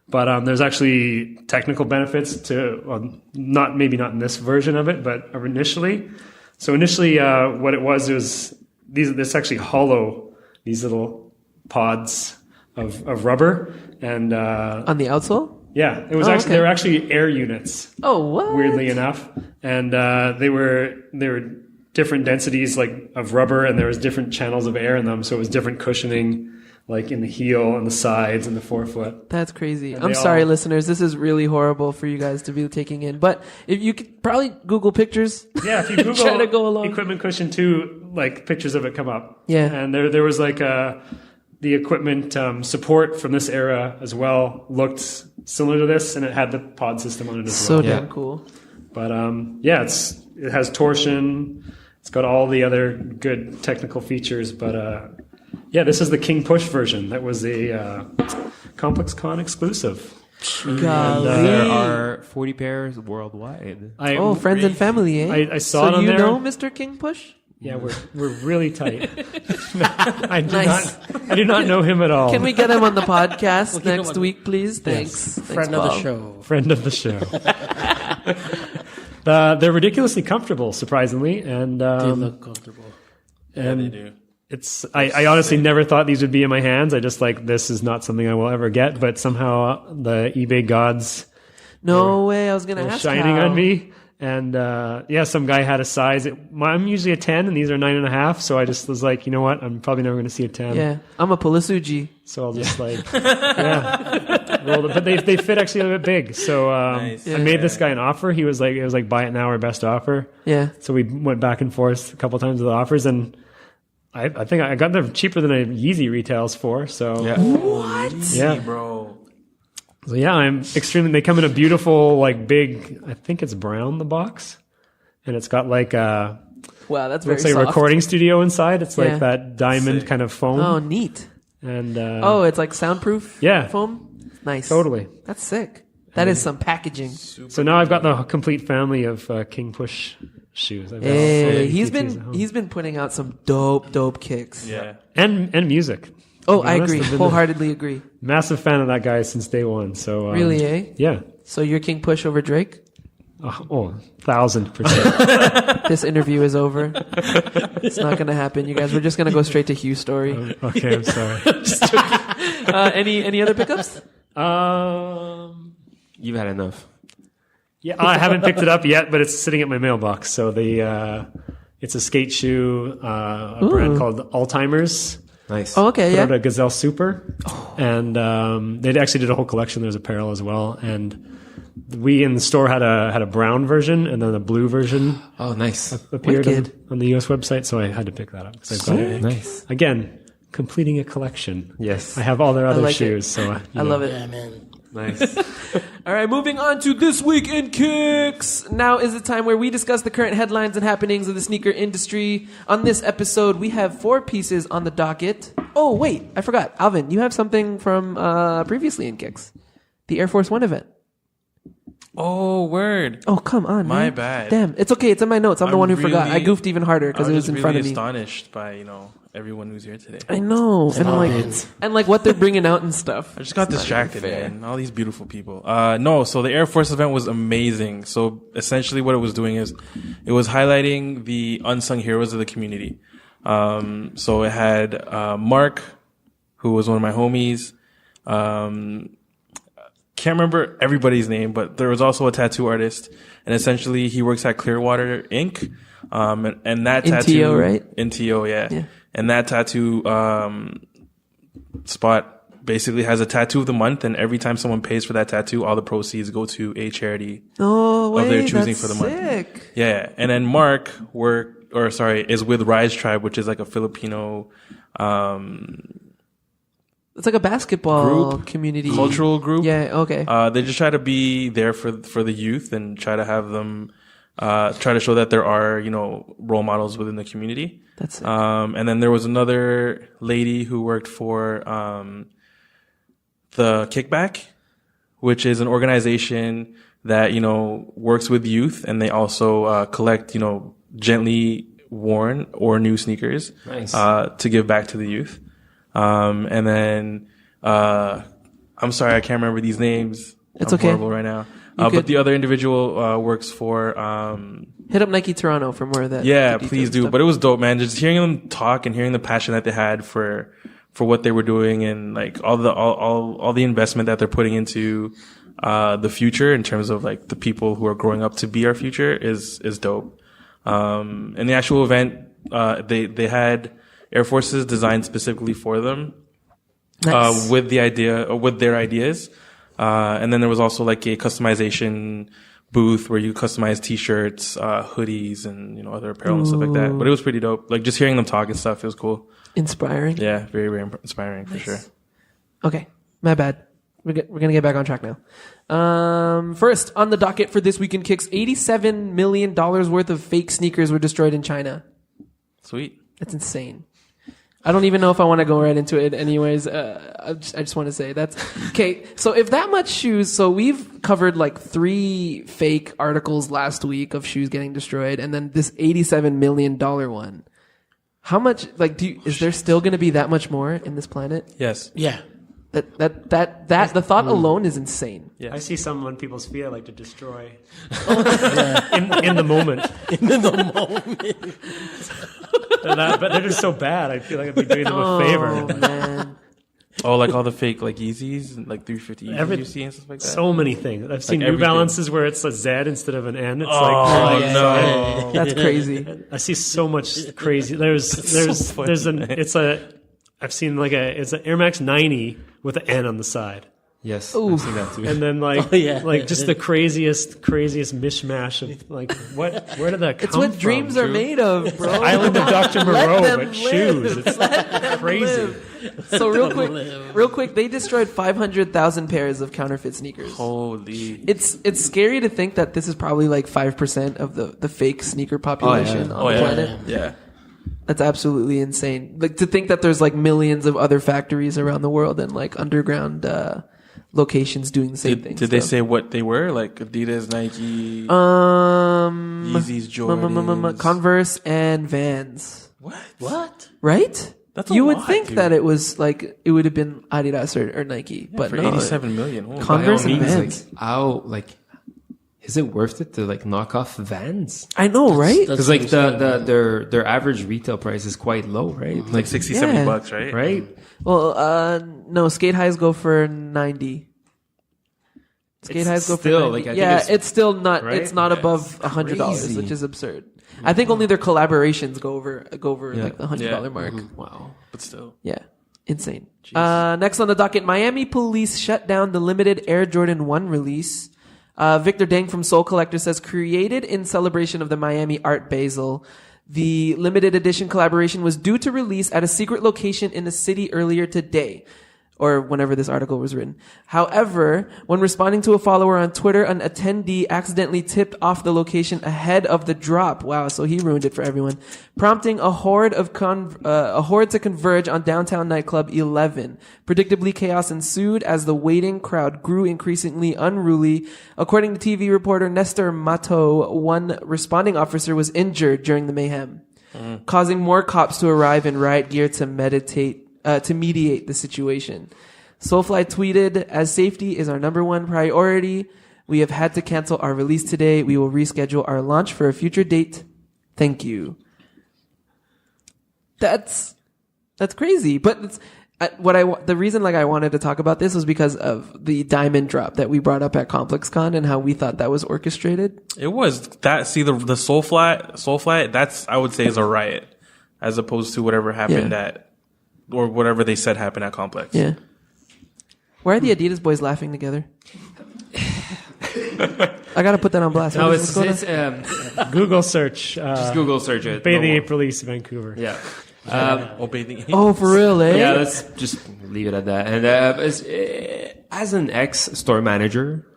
But there's actually technical benefits to, well, maybe not in this version of it, but initially. So initially, what it was this actually hollow these little pods of rubber, and On the outsole? yeah, it was Oh, okay. they were actually air units. Oh, what? Weirdly enough, and they were different densities like of rubber, and there was different channels of air in them, so it was different cushioning, like in the heel and the sides and the forefoot. That's crazy. And I'm they sorry, all- listeners. This is really horrible for you guys to be taking in. But if you could probably Google pictures. Yeah, if you Google Try to go along. Equipment Cushion 2, like pictures of it come up. Yeah. And there was like the equipment support from this era as well looked similar to this, and it had the pod system on it as So well. damn cool. But yeah, it has torsion. It's got all the other good technical features. But yeah, this is the King Push version. That was a ComplexCon exclusive. Golly. There are 40 pairs worldwide. Oh, friends and family, eh? I saw it so on you there. know Mr. King Push? Yeah, we're really tight. I Nice. do not know him at all. Can we get him on the podcast get him next on- week, please? Thanks. Friend Thanks, of the Paul. show. Friend of the show. They're ridiculously comfortable, surprisingly, and They look comfortable. Yeah, they do. it's. I honestly never thought these would be in my hands. I just this is not something I will ever get. But somehow the eBay gods No way. I was going to were ask shining how. on me. And yeah, some guy had a size. I'm usually a 10, and these are 9.5. So I just was like, you know what? I'm probably never going to see a 10. Yeah. I'm a Pulasuji. So I'll just roll it. But they fit actually a little bit big. So Nice. I made this guy an offer. He was like, it was like buy it now or best offer. Yeah. So we went back and forth a couple times with the offers, and I think I got them cheaper than a Yeezy retails for. So Yeah. yeah. Bro. So yeah, I'm extremely. They come in a beautiful, like big. I think it's brown, the box, and it's got like a Wow, that's very looks like soft. a recording studio inside. It's Yeah. like that diamond Sick. kind of foam. Oh, neat. And Oh, it's like soundproof Yeah. foam? Nice. totally. That's sick. That is some packaging. So now I've got the complete family of King Push shoes. I've got so Hey, many he's KTs at home. been putting out some dope kicks. Yeah. and music. Oh, To be I honest, agree. I've been Wholeheartedly agree. a massive fan of that guy since day one. So Really, eh? Yeah. So you're King Push over Drake? Oh, 1,000%. This interview is over. It's not going to happen. You guys, we're just going to go straight to Hugh's story. Okay, I'm sorry. Any other pickups? You've had enough. Yeah, I haven't picked it up yet, but it's sitting at my mailbox. So it's a skate shoe, a brand called Alzheimer's. Nice. Oh, okay, Put out yeah. a Gazelle Super, and they actually did a whole collection. There's apparel as well, and we in the store had a brown version, and then a blue version Oh, nice. appeared Wicked. on the US website. So I had to pick that up. 'Cause I've got it. Nice. Again, completing a collection. Yes. I have all their other like it. shoes, so I love it. Yeah, man. Nice. All right, moving on to This Week in Kicks. Now is the time where we discuss the current headlines and happenings of the sneaker industry. On this episode, we have 4 pieces on the docket. Oh, wait, I forgot. Alvin, you have something from previously in Kicks. The Air Force One event. Oh, word. Oh, come on, My man. bad. Damn, it's okay. It's in my notes. I'm the one who forgot. I really- goofed even harder because I it was just in front of really me. astonished by, everyone who's here today. I know. And like what they're bringing out and stuff. I just got distracted, man. All these beautiful people. No, so the Air Force event was amazing. So essentially what it was doing is it was highlighting the unsung heroes of the community. So it had, Mark, who was one of my homies. Can't remember everybody's name, but there was also a tattoo artist, and essentially he works at Clearwater Ink. And that tattoo, NTO, right? NTO, yeah. And that tattoo, spot basically has a tattoo of the month, and every time someone pays for that tattoo, all the proceeds go to a charity of their choosing that's for the sick. month. Yeah. And then Mark is with Rise Tribe, which is like a Filipino, It's like a basketball community. cultural group. Yeah, okay. They just try to be there for the youth and try to have them, try to show that there are, role models within the community. That's it. And then there was another lady who worked for, the Kickback, which is an organization that, works with youth, and they also, collect, gently worn or new sneakers, Nice. To give back to the youth. And then, I'm sorry, I can't remember these names. It's I'm okay. horrible right now. You But could- the other individual, works for, Hit up Nike Toronto for more of that. yeah, the please detailed do. stuff. But it was dope, man. Just hearing them talk and hearing the passion that they had for what they were doing, and like all the investment that they're putting into, the future in terms of like the people who are growing up to be our future is dope. And the actual event, they had Air Forces designed specifically for them, Nice. with their ideas. And then there was also like a customization booth where you customize t-shirts, hoodies, and, other apparel and stuff like that. But it was pretty dope. Like just hearing them talk and stuff, it was cool. Inspiring. Yeah, very, very inspiring for sure. Okay, my bad. We're gonna get back on track now. First on the docket for this week in Kicks, $87 million worth of fake sneakers were destroyed in China. Sweet. That's insane. I don't even know if I want to go right into it anyways. I just want to say that's okay. So if that much shoes, so we've covered like 3 fake articles last week of shoes getting destroyed, and then this $87 million one. How much, like, is there still going to be that much more in this planet? Yes. Yeah. The thought alone is insane. Yes. I see some on people's feet I like to destroy in the moment. In the moment. But they're just so bad. I feel like I'd be doing them a favor. Oh, man. Oh, like all the fake like Yeezys and like 350 Yeezys Every- you see and stuff like that. So many things. I've seen New everything. Balances where it's a Z instead of an N. It's Oh like no. That's crazy. I see so much crazy. I've seen it's an Air Max 90 with an N on the side. Yes, Oof. I've seen that too. And then just the craziest mishmash of where did that come It's what from? dreams are made of, bro. Island of Dr. Moreau, them but live. shoes. It's crazy. So real quick, they destroyed 500,000 pairs of counterfeit sneakers. Holy. It's scary to think that this is probably like 5% of the fake sneaker population on the planet. Yeah. That's absolutely insane. Like to think that there's like millions of other factories around the world and like underground locations doing the same things. Did they say what they were? Like Adidas, Nike, Yeezys, Jordans, Converse and Vans. What? Right? That's a you would lot, think dude. that it was like it would have been Adidas or Nike, but for no. 87 million. Oh, Converse By all and means, Vans. is it worth it to like knock off Vans? I know, right? Because like their average retail price is quite low, right? like 60, Yeah. 70 bucks, right? right? Well, no, skate highs go for 90. Skate It's highs go still, for 90. like, I think yeah, it's- it's still not. right? It's not Yeah, above it's $100, crazy. which is absurd. I think only their collaborations go over like the $100 Yeah. mark. Wow. But still. Yeah. Insane. Next on the docket, Miami police shut down the limited Air Jordan 1 release. Victor Deng from Soul Collector says, created in celebration of the Miami Art Basel, the limited edition collaboration was due to release at a secret location in the city earlier today. Or whenever this article was written. However, when responding to a follower on Twitter, an attendee accidentally tipped off the location ahead of the drop. Wow, so he ruined it for everyone, prompting a horde to converge on downtown nightclub 11. Predictably, chaos ensued as the waiting crowd grew increasingly unruly. According to TV reporter Nestor Mato, one responding officer was injured during the mayhem. causing more cops to arrive in riot gear to mediate the situation. Soulfly tweeted, "As safety is our number one priority, we have had to cancel our release today. We will reschedule our launch for a future date. Thank you." That's crazy. But it's, the reason I wanted to talk about this was because of the diamond drop that we brought up at ComplexCon and how we thought that was orchestrated. It was that. See the Soulfly. That's, I would say, is a riot, as opposed to whatever happened or whatever they said happened at Complex. Yeah. Why are the Adidas boys laughing together? I gotta put that on blast. No, it's Google search. just Google search it. Bathing No Ape release Vancouver. Yeah. Oh, for real, eh? Yeah, let's just leave it at that. And as an ex-store manager,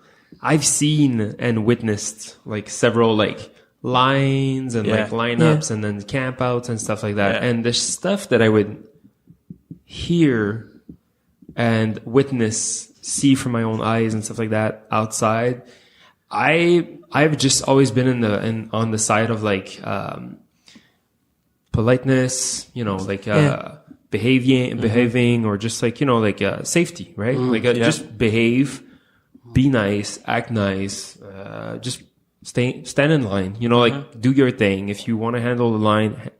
I've seen and witnessed like several like lines and like lineups and then campouts and stuff like that. Yeah. And the stuff that I would hear and witness, see from my own eyes and stuff like that outside, I've just always been on the side of like politeness, like behaving, or just like like safety, right? Just behave, be nice, act nice, just stand in line. Do your thing. If you want to handle the line,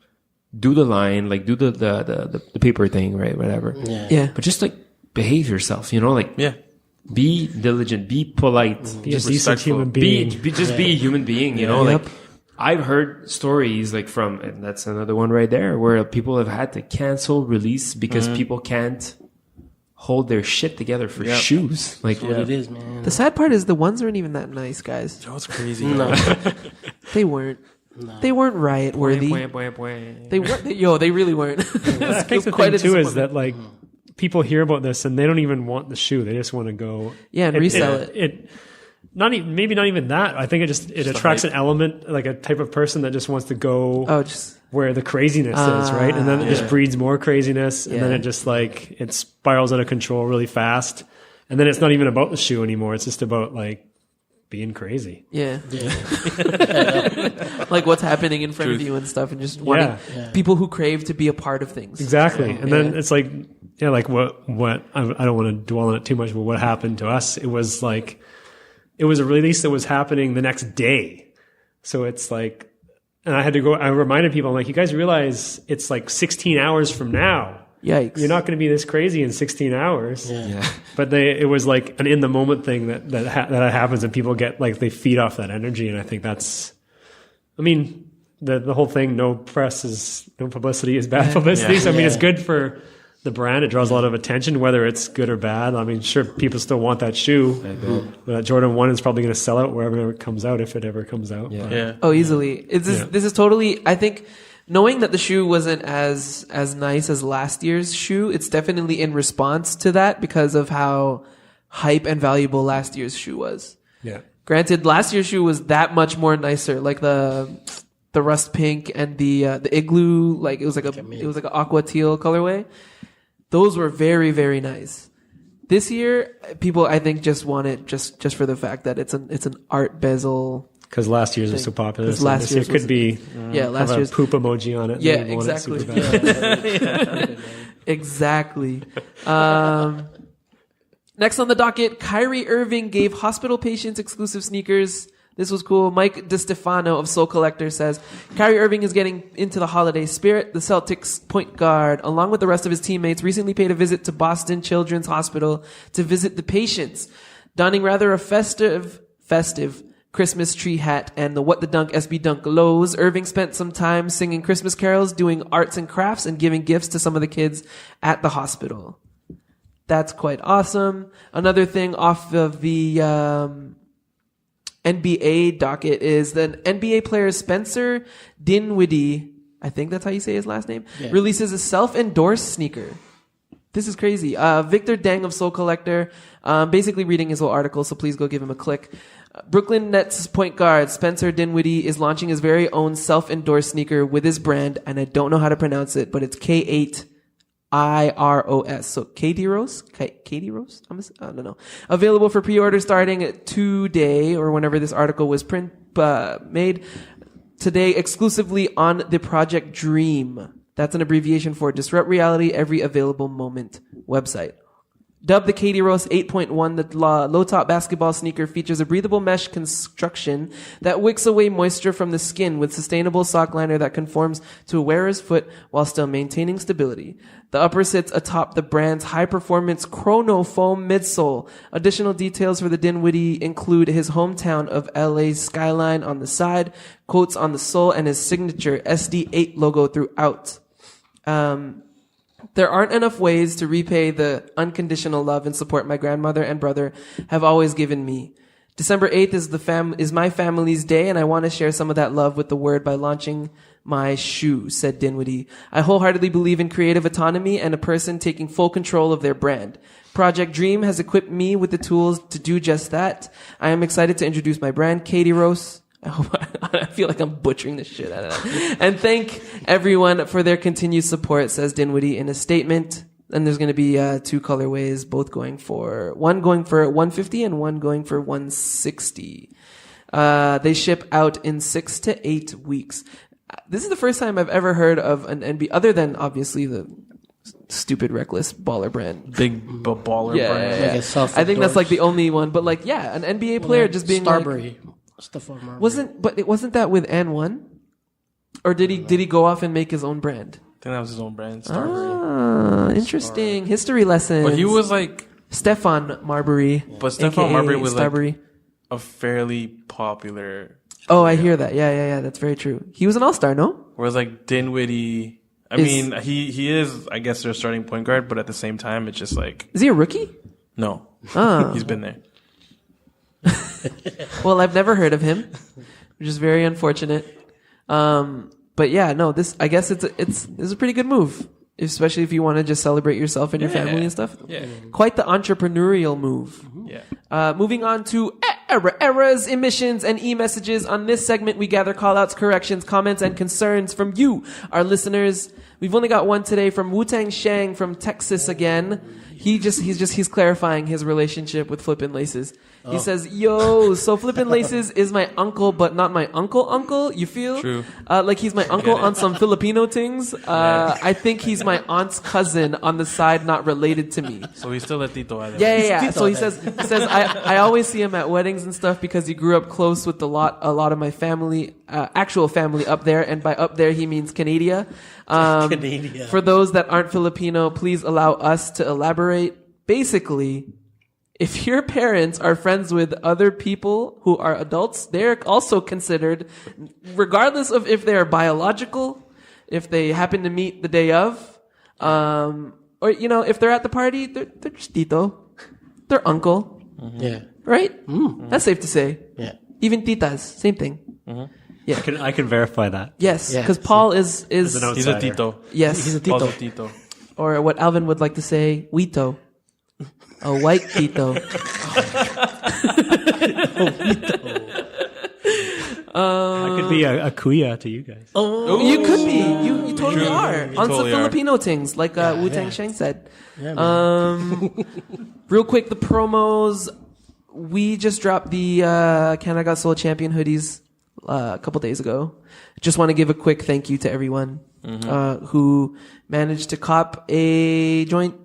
do the line. Like do the paper thing, right? Whatever. Yeah. But just like behave yourself. Be diligent, be polite, Be a decent human being. be a human being. Like I've heard stories like and that's another one right there, where people have had to cancel release because people can't hold their shit together for shoes. Like What it is, man. The sad part is the ones aren't even that nice, guys. That's crazy. No. They weren't. No. They weren't riot worthy. They weren't. They really weren't. I think the thing too is that like people hear about this and they don't even want the shoe. They just want to go and resell it. Maybe not even that. I think it attracts an element, like a type of person that just wants to go where the craziness is, right? And then it just breeds more craziness, and then it just like it spirals out of control really fast. And then it's not even about the shoe anymore. It's just about like being crazy. Yeah. Like what's happening in front of you and stuff, and just wanting people who crave to be a part of things. Exactly. And then it's like, like what I don't want to dwell on it too much, but what happened to us, it was like, it was a release that was happening the next day. So it's like, and I reminded people, I'm like, you guys realize it's like 16 hours from now. Yikes. You're not going to be this crazy in 16 hours. Yeah. But it was like an in the moment thing that happens, and people get like, they feed off that energy. And I think that's, the whole thing, no publicity is bad publicity. Yeah. So it's good for the brand. It draws a lot of attention, whether it's good or bad. Sure, people still want that shoe. But Jordan 1 is probably going to sell out wherever it comes out, if it ever comes out. Yeah. Oh, easily. This is totally, I think, knowing that the shoe wasn't as nice as last year's shoe, it's definitely in response to that because of how hype and valuable last year's shoe was. Yeah. Granted, last year's shoe was that much more nicer, like the rust pink and the igloo, like it was like an aqua teal colorway. Those were very, very nice. This year, people I think just want it just for the fact that it's an art bezel. Because last year's was so popular. So last year's could be last year's poop emoji on it. Yeah, exactly. Exactly. Next on the docket, Kyrie Irving gave hospital patients exclusive sneakers. This was cool. Mike DiStefano of Soul Collector says, Kyrie Irving is getting into the holiday spirit. The Celtics point guard, along with the rest of his teammates, recently paid a visit to Boston Children's Hospital to visit the patients. Donning rather a festive Christmas tree hat and the What the Dunk SB Dunk lows, Irving spent some time singing Christmas carols, doing arts and crafts, and giving gifts to some of the kids at the hospital. That's quite awesome. Another thing off of the NBA docket is the NBA player Spencer Dinwiddie, I think that's how you say his last name, releases a self-endorsed sneaker. This is crazy. Victor Deng of Soul Collector, basically reading his whole article, so please go give him a click. Brooklyn Nets point guard Spencer Dinwiddie is launching his very own self-endorsed sneaker with his brand, and I don't know how to pronounce it, but it's K8IROS. So Katie Rose? I don't know. Available for pre-order starting today or whenever this article was made. today exclusively on the Project Dream. That's an abbreviation for Disrupt Reality Every Available Moment website. Dubbed the Katie Roast 8.1, the low-top basketball sneaker features a breathable mesh construction that wicks away moisture from the skin with sustainable sock liner that conforms to a wearer's foot while still maintaining stability. The upper sits atop the brand's high-performance Chrono Foam midsole. Additional details for the Dinwiddie include his hometown of LA's skyline on the side, quotes on the sole, and his signature SD8 logo throughout. There aren't enough ways to repay the unconditional love and support my grandmother and brother have always given me. December 8th is my family's day, and I want to share some of that love with the word by launching my shoe, said Dinwiddie. I wholeheartedly believe in creative autonomy and a person taking full control of their brand. Project Dream has equipped me with the tools to do just that. I am excited to introduce my brand, Katie Roast. I feel like I'm butchering the shit out of that. And thank everyone for their continued support, says Dinwiddie in a statement. And there's going to be 2 colorways, both one going for $150 and one going for $160. They ship out in 6 to 8 weeks. This is the first time I've ever heard of an NBA, other than obviously the stupid reckless baller brand. Big baller brand. Yeah. Like I think that's like the only one. But like, yeah, an NBA player just being Starbury. like, Stephon Marbury. wasn't that with N1? Or did he go off and make his own brand? I think that was his own brand, Starbury. Interesting. History lesson. But he was like, Stephon Marbury. but Stephon Marbury was Starbury. like a fairly popular. Oh, I hear that. Yeah. That's very true. He was an all-star, no? Whereas like Dinwiddie, he is, I guess, their starting point guard, but at the same time, it's just like, Is he a rookie? no, he's been there. Well, I've never heard of him, which is very unfortunate. But yeah, no, I guess it's a pretty good move, especially if you want to just celebrate yourself and your family and stuff. Yeah. Quite the entrepreneurial move. Yeah. Moving on to errors, emissions, and e-messages. On this segment, we gather callouts, corrections, comments, and concerns from you, our listeners. We've only got one today from Wu-Tang Shang from Texas again. He's clarifying his relationship with Flippin' Laces. He says, yo, so Flippin' Laces is my uncle, but not my uncle, you feel? True. Like he's my uncle on some Filipino things. I think he's my aunt's cousin on the side, not related to me. So he's still a Tito. Yeah. So he says, I always see him at weddings and stuff because he grew up close with a lot of my family, actual family up there. And by up there, he means Canada. Canada. For those that aren't Filipino, please allow us to elaborate. Basically, if your parents are friends with other people who are adults, they're also considered, regardless of if they're biological, if they happen to meet the day of, or, if they're at the party, they're just tito. They're uncle. Mm-hmm. Yeah. Right? Mm-hmm. That's safe to say. Yeah. Even titas, same thing. Mm-hmm. Yeah. I can verify that. Yes, Yeah. because Paul is He's a Tito. yes, He's a Tito. Also Tito. or what Alvin would like to say, Wito. A white Tito. I could be a kuya to you guys. Oh, You could be. You totally True. are. You On totally some are. Filipino things, like Wu-Tang Shang said. Yeah, man. Real quick, the promos. We just dropped the Canada Got Soul Champion hoodies a couple days ago. Just want to give a quick thank you to everyone who managed to cop a joint.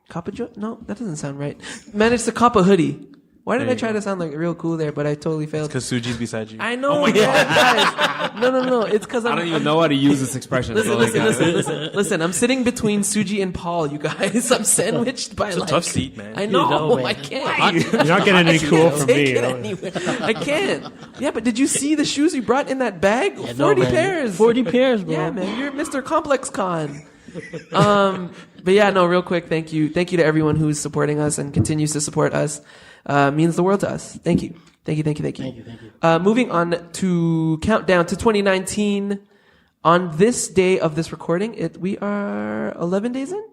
Cop a joint? No, that doesn't sound right. Managed to cop a hoodie. Why did I try to sound like real cool there, but I totally failed? Because Suji's beside you. I know, guys. No. It's because I don't even know how to use this expression. Listen. I'm sitting between Suji and Paul, you guys. I'm sandwiched by It's a tough seat, man. I know. man. I can't. You're not getting any cool from Take me. it anywhere. I can't. Yeah, but did you see the shoes you brought in that bag? 40 no, man. pairs. 40 pairs, bro. Yeah, man. You're Mr. Complex Con. But yeah, no, real quick. Thank you. Thank you to everyone who's supporting us and continues to support us. Means the world to us. Thank you. Thank you. Moving on to countdown to 2019. On this day of this recording, we are 11 days in?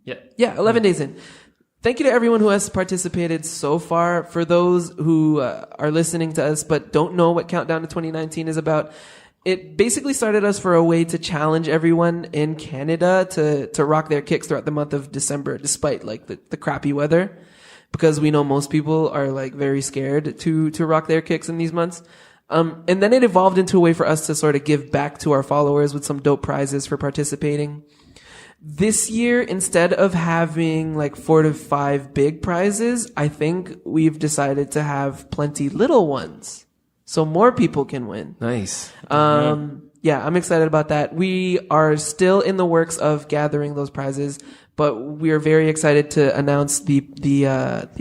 Yeah, 11 days in. Thank you to everyone who has participated so far. For those who are listening to us but don't know what Countdown to 2019 is about, it basically started us for a way to challenge everyone in Canada to rock their kicks throughout the month of December, despite like the crappy weather. Because we know most people are like very scared to rock their kicks in these months. And then it evolved into a way for us to sort of give back to our followers with some dope prizes for participating. This year, instead of having like 4 to 5 big prizes, I think we've decided to have plenty little ones, so more people can win. Nice. Yeah, I'm excited about that. We are still in the works of gathering those prizes, but we are very excited to announce the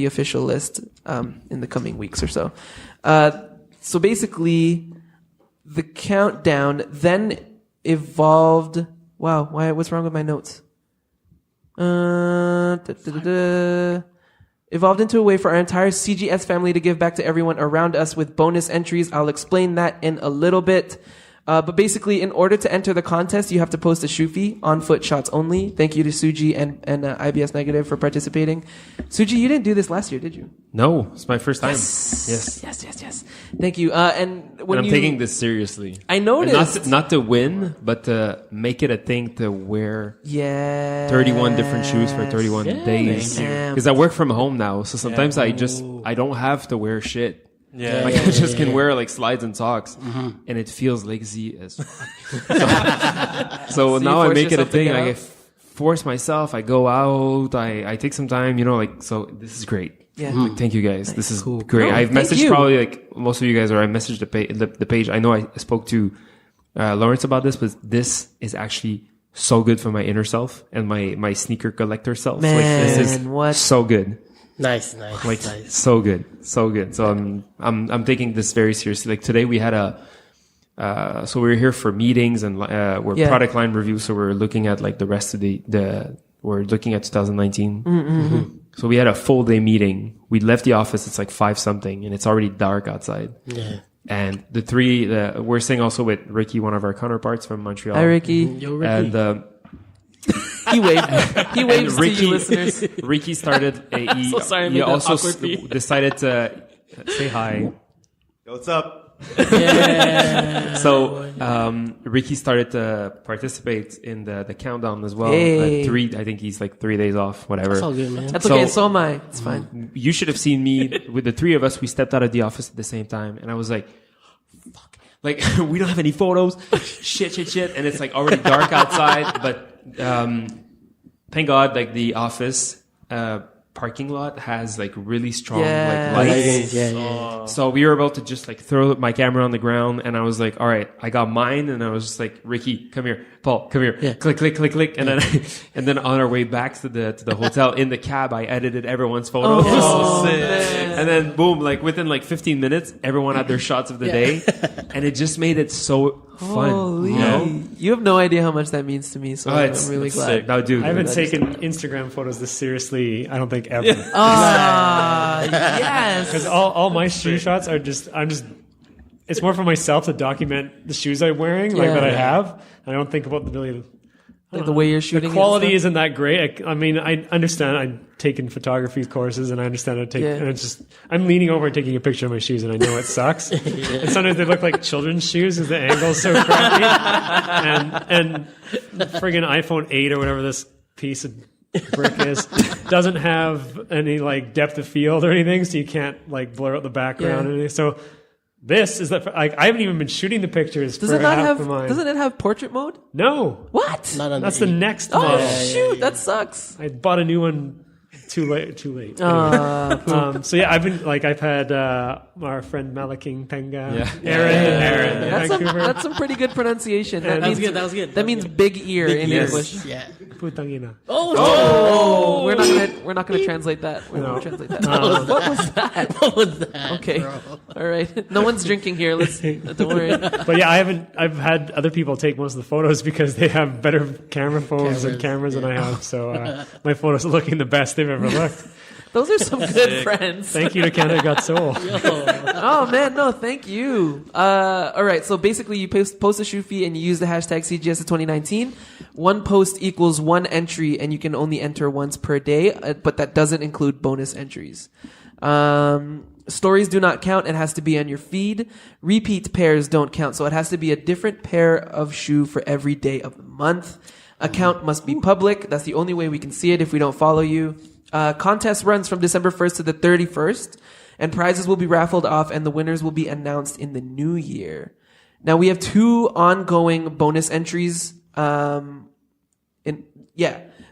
official list in the coming weeks or so. So basically, the countdown then evolved. Wow, what's wrong with my notes? Evolved into a way for our entire CGS family to give back to everyone around us with bonus entries. I'll explain that in a little bit. But basically, in order to enter the contest, you have to post a shoe fee, on foot shots only. Thank you to Sugy and IBSNegative for participating. Sugy, you didn't do this last year, did you? No, it's my first time. Yes. Thank you. And when I'm taking this seriously. I noticed. And not to win, but to make it a thing to wear 31 different shoes for 31 days. Because I work from home now, so sometimes I don't have to wear shit. I just can wear like slides and socks, and it feels lazy as fuck. So now I make it a thing. I force myself. I go out. I take some time. So this is great. Yeah. Like, thank you guys. This is great. No, I've thank messaged you. probably like most of you guys, or I messaged the page. I know I spoke to Lawrence about this, but this is actually so good for my inner self and my sneaker collector self. Man, this is so good. Nice. So good. So I'm taking this very seriously. Like today we had so we were here for meetings and we're product line review. So we're looking at like the rest of we're looking at 2019. So we had a full day meeting. We left the office. It's like 5 something and it's already dark outside. Yeah. And we're staying also with Ricky, one of our counterparts from Montreal. Hi, Ricky. Yo, Ricky. And, He waves to you listeners. Ricky started he also decided to say hi. Yo, what's up? Yeah. So Ricky started to participate in the countdown as well. Hey. I think he's like 3 days off, whatever. That's all good, man. That's okay. So am I. It's fine. You should have seen me with the 3 of us. We stepped out of the office at the same time, and I was like, "Fuck!" Like we don't have any photos. Shit, and it's like already dark outside, but. Thank God, like the office parking lot has like really strong like lights. Yeah. So we were about to just like throw my camera on the ground, and I was like, "All right, I got mine," and I was just like, "Ricky, come here, Paul, come here." Yeah. Click, and then on our way back to the hotel in the cab, I edited everyone's photos. And then boom, like within like 15 minutes, everyone had their shots of the day, and it just made it so fun. Holy. You have no idea how much that means to me, so I'm really glad. Sick. No, dude, I haven't taken Instagram photos this seriously, I don't think, ever. Yes. Because all my shoe shots are it's more for myself to document the shoes I'm wearing, like that I have. I don't think about Like the way you're shooting. The quality isn't that great. I mean, I understand. I've taken photography courses, and I understand how to take. And it's just I'm leaning over and taking a picture of my shoes, and I know it sucks. And sometimes they look like children's shoes because the angle's so crappy. and friggin' iPhone 8 or whatever this piece of brick is doesn't have any like depth of field or anything, so you can't like blur out the background or anything. So. This is that. Like, I haven't even been shooting the pictures. Doesn't it have portrait mode? No. What? That's the next Oh model. shoot, that sucks. I bought a new one too late. Anyway. So yeah, I've had our friend Malaking Penga, Aaron in Vancouver. That's some pretty good pronunciation. That was good. That means big ear in English. Yeah. Putangina. Oh, we're not gonna translate that. We're not gonna translate that. What was that? What was that? Okay, bro? all right. No one's drinking here. Don't worry. But yeah, I've had other people take most of the photos because they have better camera phones and cameras than I have. So my photos are looking the best they've ever looked. Those are some good friends. Thank you to Canada Got Soul. Oh man, no, thank you. All right, so basically you post a shoe fee and you use the hashtag CGS of 2019. One post equals one entry, and you can only enter once per day, but that doesn't include bonus entries. Stories do not count. It has to be on your feed. Repeat pairs don't count, so it has to be a different pair of shoe for every day of the month. Account must be public. That's the only way we can see it if we don't follow you. Contest runs from December 1st to the 31st, and prizes will be raffled off, and the winners will be announced in the new year. Now we have 2 ongoing bonus entries.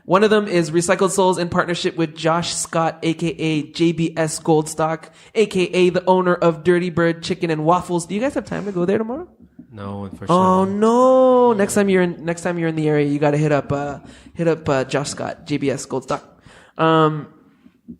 One of them is Recycled Souls in partnership with Josh Scott, aka JBS Goldstock, aka the owner of Dirty Bird Chicken and Waffles. Do you guys have time to go there tomorrow? No, unfortunately. Oh no! Next time you're in the area, you got to hit up Josh Scott, JBS Goldstock.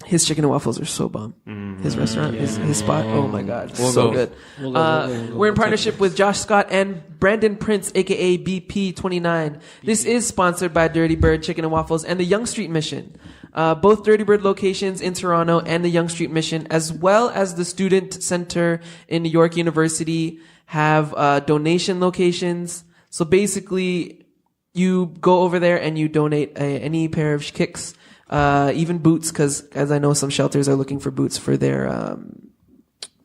His chicken and waffles are so bomb. His restaurant, his spot. Oh my god, good. We're in partnership with Josh Scott and Brandon Prince, aka BP29. This is sponsored by Dirty Bird Chicken and Waffles and the Yonge Street Mission. Both Dirty Bird locations in Toronto and the Yonge Street Mission, as well as the Student Center in New York University, have donation locations. So basically, you go over there and you donate any pair of kicks. Even boots, because as I know some shelters are looking for boots for their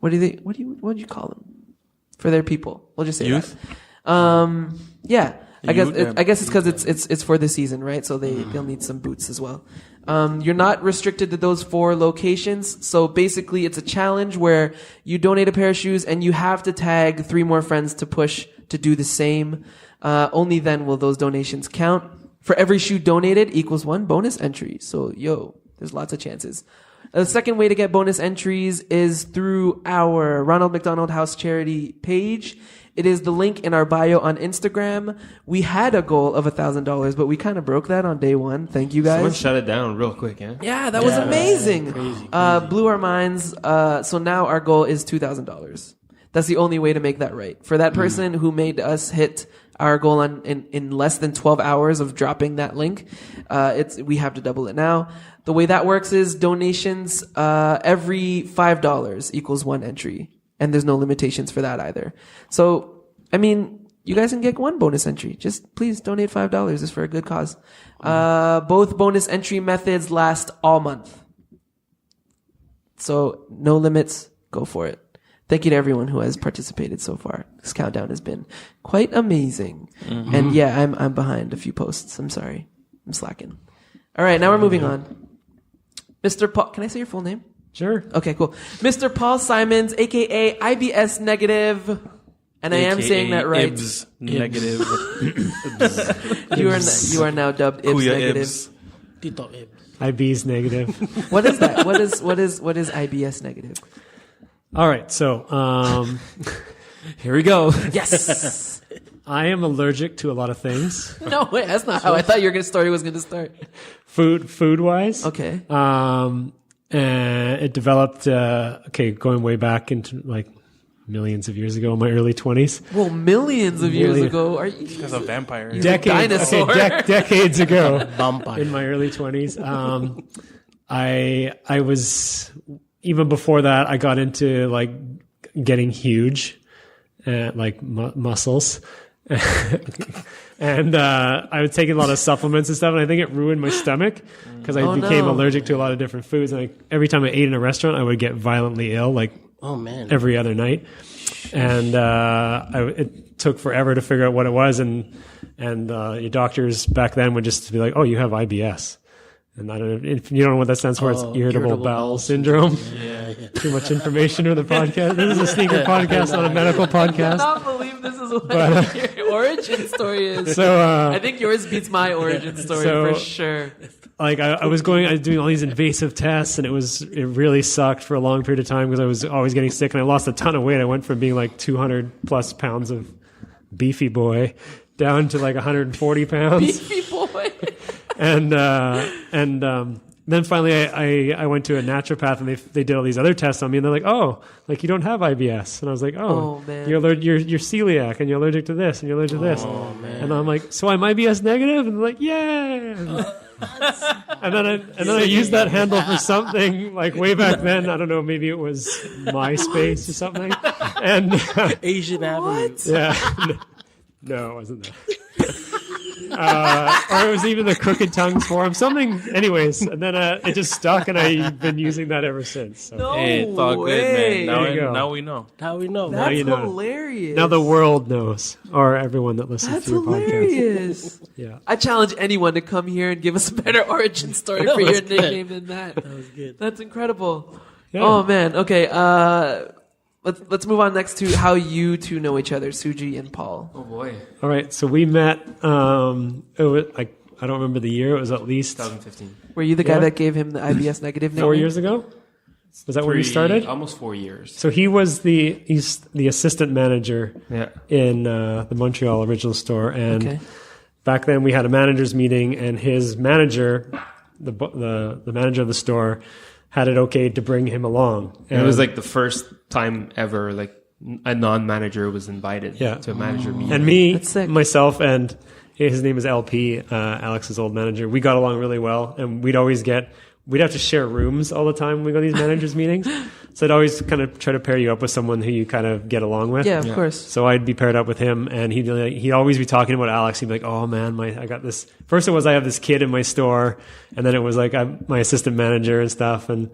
what do you call them, for their people. We'll just say youth. Yeah, I guess it's because it's for the season, right? So they'll need some boots as well. You're not restricted to those 4 locations. So basically, it's a challenge where you donate a pair of shoes and you have to tag 3 more friends to push to do the same. Only then will those donations count. For every shoe donated equals 1 bonus entry. So, there's lots of chances. The second way to get bonus entries is through our Ronald McDonald House charity page. It is the link in our bio on Instagram. We had a goal of $1,000, but we kind of broke that on day 1. Thank you guys. Someone shut it down real quick, yeah? Yeah, that was amazing. Crazy. Blew our minds. So now our goal is $2,000. That's the only way to make that right. For that person who made us hit our goal in less than 12 hours of dropping that link, we have to double it now. The way that works is donations, every $5 equals 1 entry. And there's no limitations for that either. So, I mean, you guys can get 1 bonus entry. Just please donate $5. It's for a good cause. Both bonus entry methods last all month. So, no limits. Go for it. Thank you to everyone who has participated so far. This countdown has been quite amazing. And yeah, I'm behind a few posts. I'm sorry. I'm slacking. All right, now we're moving on. Mr. Paul, can I say your full name? Sure. Okay, cool. Mr. Paul Simons, aka IBSNegative. And I am saying that right. IBSNegative. You are now dubbed IBSNegative. Tito Ibs. IBSNegative. What is that? What is IBSNegative? All right, so Here we go. Yes. I am allergic to a lot of things. No way. That's not how I thought your story was going to start. Food wise. Okay. And it developed going way back into like millions of years ago, in my early 20s. Well, millions of years ago. Are you? Because of vampires. Dinosaur. Decades ago. Vampire. In my early 20s. I was, even before that, I got into like getting huge, like muscles. And I was taking a lot of supplements and stuff, and I think it ruined my stomach because I became allergic to a lot of different foods. And every time I ate in a restaurant, I would get violently ill, like every other night. And it took forever to figure out what it was. And your doctors back then would just be like, "Oh, you have IBS." And I don't know if you don't know what that stands for. It's irritable bowel syndrome. Yeah. Too much information for the podcast. This is a sneaker podcast, not a medical podcast. I cannot believe this is what your origin story is. So I think yours beats my origin story for sure. Like I was doing all these invasive tests, and it really sucked for a long period of time because I was always getting sick, and I lost a ton of weight. I went from being like 200 plus pounds of beefy boy down to like 140 pounds. Beefy boy. And then finally I went to a naturopath, and they did all these other tests on me, and they're like, "Oh, like you don't have IBS." And I was like, "Oh, man. You're celiac, and you're allergic to this, and you're allergic to this." Oh, man. And I'm like, "So I'm IBS negative?" And they're like, "Yeah." And then I used that handle for something like way back then. I don't know, maybe it was MySpace or something. And Asian Avenue. yeah, no, it wasn't that. or it was even the Crooked Tongues forum, something. Anyways, and then it just stuck, and I've been using that ever since. So. No Hey, it's all way. good, man. There you go. Now we know. How we know? That's you know. hilarious. Now the world knows, or everyone that listens That's to your podcast. hilarious. Yeah. I challenge anyone to come here and give us a better origin story That for your was good. nickname than that. That was good. That's incredible. Yeah. Oh man. Okay. Let's move on next to how you two know each other, Suji and Paul. Oh boy. All right. So we met. It was like I don't remember the year. It was at least 2015. Were you the guy Yeah. that gave him the IBS negative nickname? 4 years ago. Was that where you started? Almost 4 years. So he's the assistant manager Yeah. in the Montreal Original Store, and Okay. back then we had a managers meeting, and his manager, the manager of the store, had it okay to bring him along. And it was like the first time ever like a non-manager was invited Yeah. to a manager meeting. and me, That's sick. myself, and his name is LP, Alex's old manager. We got along really well, and we'd have to share rooms all the time when we go to these managers meetings. So I'd always kind of try to pair you up with someone who you kind of get along with. Yeah, of course. So I'd be paired up with him, and he'd always be talking about Alex. He'd be like, "Oh man, I got this." First it was I have this kid in my store, and then it was like I'm my assistant manager and stuff, and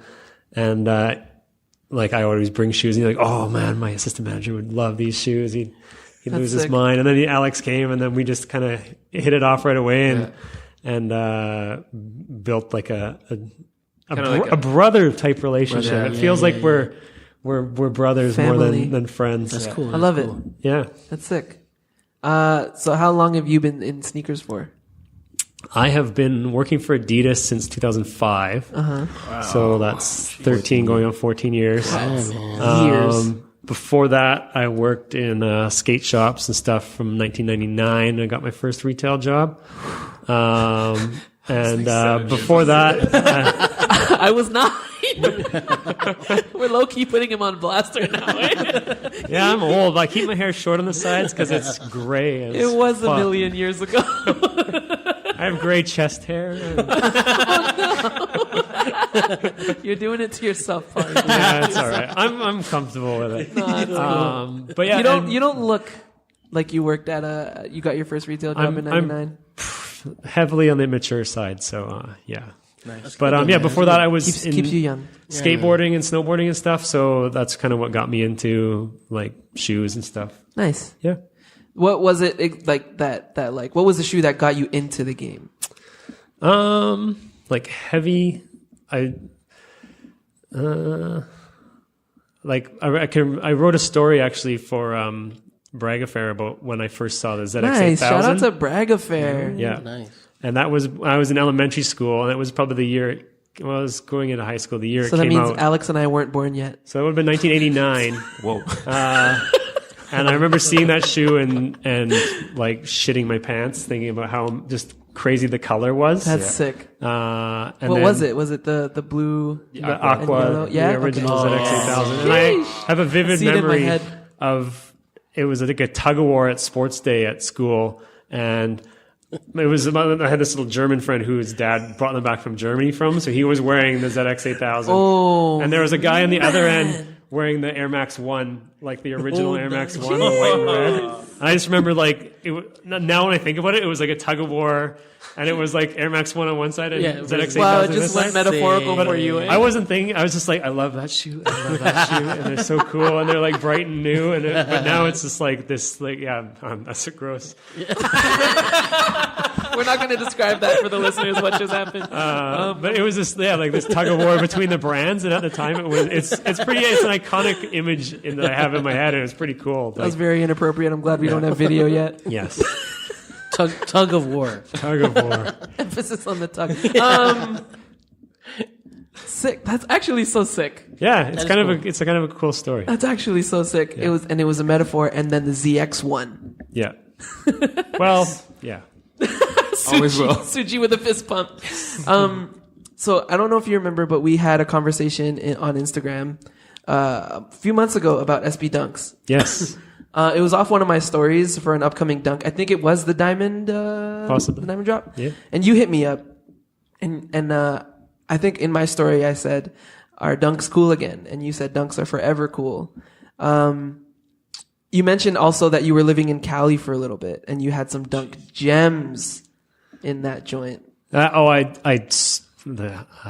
like I always bring shoes, and he's like, "Oh man, my assistant manager would love these shoes." He'd That's lose his sick. mind, and then Alex came, and then we just kind of hit it off right away, and built like a brother type relationship. Brother, it yeah, feels yeah, like we're brothers more Family. than friends. That's cool. I love it. Yeah. That's sick. So how long have you been in sneakers for? I have been working for Adidas since 2005. So that's 13 going on 14 years. Years. Before that, I worked in skate shops and stuff from 1999. I got my first retail job. Before that, I was not. We're low key putting him on blaster now. Eh? yeah, I'm old. I keep my hair short on the sides because it's gray. And It it's was a fun. million years ago. I have gray chest hair. You're doing it to yourself, Paul. Yeah, it's all right. I'm comfortable with it. But yeah, You don't look like you worked at you got your first retail job in I'm- '99. heavily on the mature side. So yeah. Nice. But before that, I was Keeps you young. skateboarding and snowboarding and stuff. So that's kind of what got me into like shoes and stuff. Nice. Yeah. What was it like that like? What was the shoe that got you into the game? Like heavy. I wrote a story actually for Bragg Affair about when I first saw the ZX8000. Nice. Shout out to Bragg Affair. Yeah. Nice. And that was I was in elementary school, and it was probably the year I was going into high school. The year So it that came means out. Alex and I weren't born yet. So it would have been 1989. Whoa. And I remember seeing that shoe and like shitting my pants, thinking about how just crazy the color was. That's sick. And What then was it? Was it the blue? The and yellow? Aqua, Yeah? the original Okay. ZX8000. And I have a vivid see it in my memory head. of it was like a tug of war at sports day at school, and it was about, I had this little German friend whose dad brought them back from Germany so he was wearing the ZX8000. Oh, And there was a guy on the other end wearing the Air Max 1, like the original Air Max 1, white and red. And I just remember like, now when I think about it, it was like a tug of war, and it was like Air Max 1 on one side and Yeah, ZX8000 wow, on it this just went side. metaphorical But for you. Eh? I wasn't thinking, I was just like, I love that shoe, I love that shoe, and they're so cool, and they're like bright and new, but now it's just like this, like, yeah, that's so gross. We're not going to describe that for the listeners. What just happened? But it was this, like this tug of war between the brands, and at the time it's an iconic image that I have in my head, and it's pretty cool. That was very inappropriate. I'm glad we don't have video yet. Yes, Tug of war. tug of war. Emphasis on the tug. Sick. That's actually so sick. Yeah, it's is kind cool. of it's a kind of a cool story. That's actually so sick. Yeah. It was a metaphor, and then the ZX1. Yeah. Well, yeah. Always will. Suji with a fist pump. So I don't know if you remember, but we had a conversation on Instagram a few months ago about SB Dunks. Yes. It was off one of my stories for an upcoming dunk. I think it was the diamond, Possibly. the diamond drop. Yeah. And you hit me up, and I think in my story I said, "Are dunks cool again?" And you said, "Dunks are forever cool." you mentioned also that you were living in Cali for a little bit, and you had some Dunk gems in that joint. I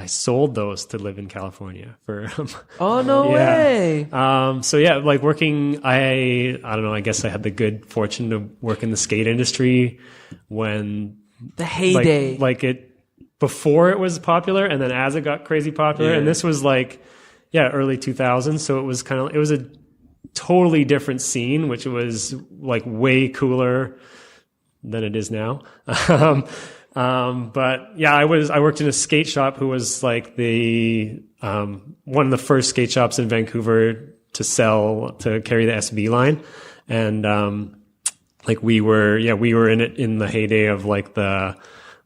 sold those to live in California for. Oh no way! So yeah, like working, I don't know. I guess I had the good fortune to work in the skate industry when The heyday, like it before it was popular, and then as it got crazy popular, and this was like, early 2000s. So it was it was a totally different scene, which was like way cooler than it is now. But yeah, I worked in a skate shop who was like the, one of the first skate shops in Vancouver to carry the SB line. And, like we were in it in the heyday of like the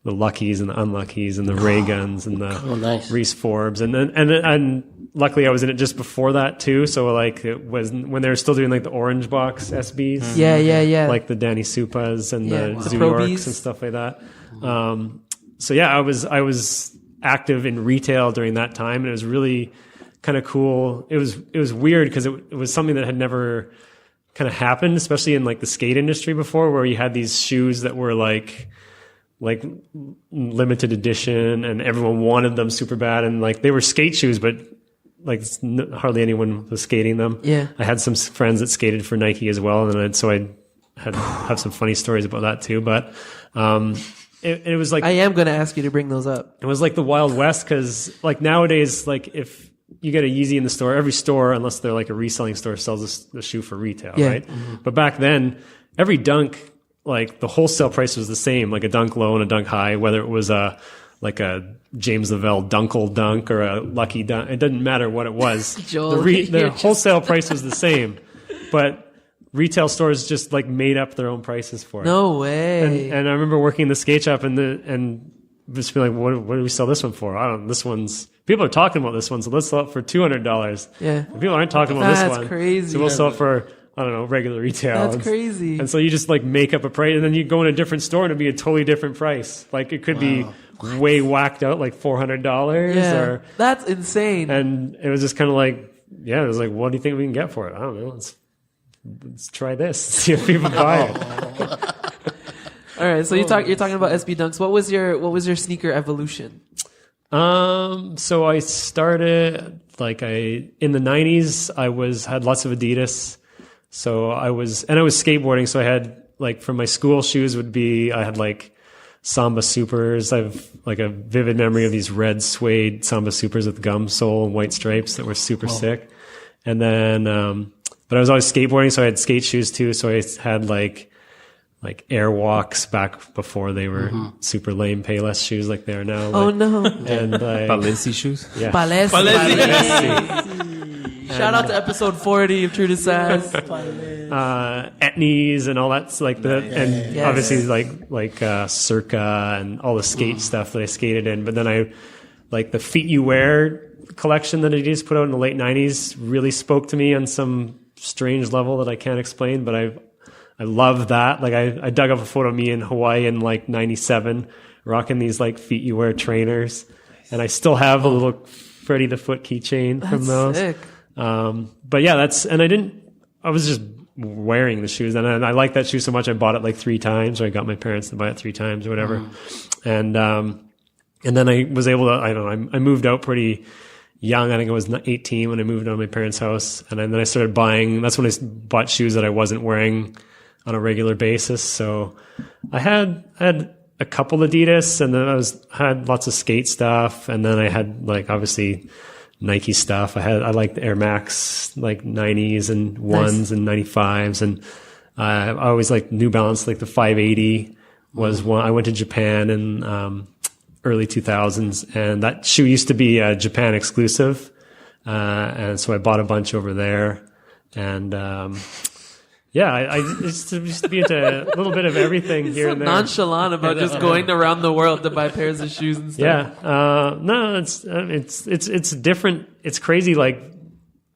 Luckies and the Unluckies and the Ray Guns and the Reese Forbes. And luckily I was in it just before that too. So like it was when they were still doing like the orange box SBs. Yeah. Like the Danny Supas and the Zoo Pro Yorks Bs and stuff like that. So yeah, I was active in retail during that time, and it was really kind of cool. It was weird because it was something that had never kind of happened, especially in like the skate industry before, where you had these shoes that were like limited edition and everyone wanted them super bad, and like they were skate shoes, but like hardly anyone was skating them. Yeah. I had some friends that skated for Nike as well, and so I have some funny stories about that too. But it was like, I am going to ask you to bring those up. it was like the Wild West, because like nowadays, like if you get a Yeezy in the store, every store, unless they're like a reselling store, sells the shoe for retail, right? Mm-hmm. But back then, every Dunk, like the wholesale price was the same, like a Dunk Low and a Dunk High, whether it was like a James Lavelle Dunkle Dunk or a Lucky Dunk. It didn't matter what it was. Joel, the wholesale price was the same, but retail stores just like made up their own prices for it. No way. And I remember working in the skate shop and just be like, what do we sell this one for? I don't know. This one's, people are talking about this one, so let's sell it for $200. Yeah. And people aren't talking about this one. That's crazy. So we'll sell it for, I don't know, regular retail. That's crazy. And so you just like make up a price, and then you go in a different store and it'd be a totally different price. Like it could be way whacked out, like $400. Yeah. Or, that's insane. and it was just kind of like, it was like, what do you think we can get for it? I don't know. Let's try this. See if people buy it. All right, so you're talking about SB Dunks. What was your sneaker evolution? So I started in the 90s. I had lots of Adidas. So I was skateboarding. So I had like from my school shoes I had like Samba Supers. I have like a vivid memory of these red suede Samba Supers with gum sole and white stripes that were super sick. And then, but I was always skateboarding, so I had skate shoes too. So I had like Airwalks back before they were super lame Payless shoes like they are now. Oh no! And Balenci shoes. Yeah. Balesi. Shout out to episode 40 of True to Size. Etnies and all that's like and obviously like Circa and all the skate stuff that I skated in. But then I like the Feet You Wear collection that Adidas put out in the late 90s really spoke to me on some strange level that I can't explain, but I love that. Like I dug up a photo of me in Hawaii in like 97 rocking these like Feet You Wear trainers, and I still have a little Freddy the Foot keychain from those. Sick. But yeah, I was just wearing the shoes, and I liked that shoe so much I bought it like 3 times, or I got my parents to buy it 3 times or whatever. And then I was able to, I don't know, I moved out pretty young. I think I was 18 when I moved out of my parents' house. And then I started buying, that's when I bought shoes that I wasn't wearing on a regular basis. So I had a couple Adidas, and then I had lots of skate stuff. And then I had like obviously Nike stuff. I liked the Air Max, like 90s and 1s and 95s. And I always liked New Balance, like the 580 was one. I went to Japan in, early 2000s, and that shoe used to be a Japan exclusive, and so I bought a bunch over there. And I used to be into a little bit of everything here and there. Nonchalant about just going around the world to buy pairs of shoes and stuff. Yeah, no, it's different. It's crazy. Like,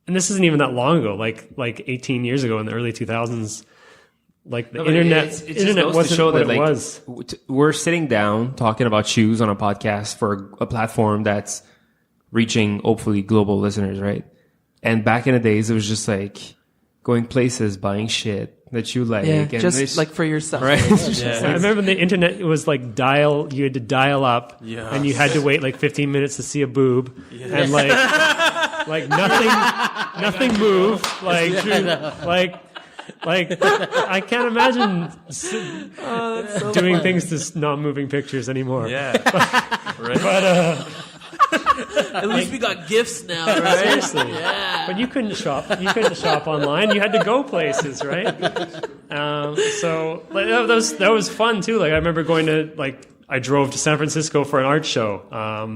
and this isn't even that long ago. Like 18 years ago in the early 2000s. Like the internet, internet wasn't what it was. We're sitting down talking about shoes on a podcast for a platform that's reaching hopefully global listeners, right? And back in the days, it was just like going places, buying shit that you like. Yeah, and just it's- like for yourself. right. I remember the internet, it was like you had to dial up Yes. and you had to wait like 15 minutes to see a boob and like nothing moved. Like I can't imagine doing things to non-moving pictures anymore. Yeah. Right. But, At least we got gifts now, right? seriously. But you couldn't shop. You couldn't shop online. You had to go places, right? So like, that was fun too. Like I remember going to I drove to San Francisco for an art show.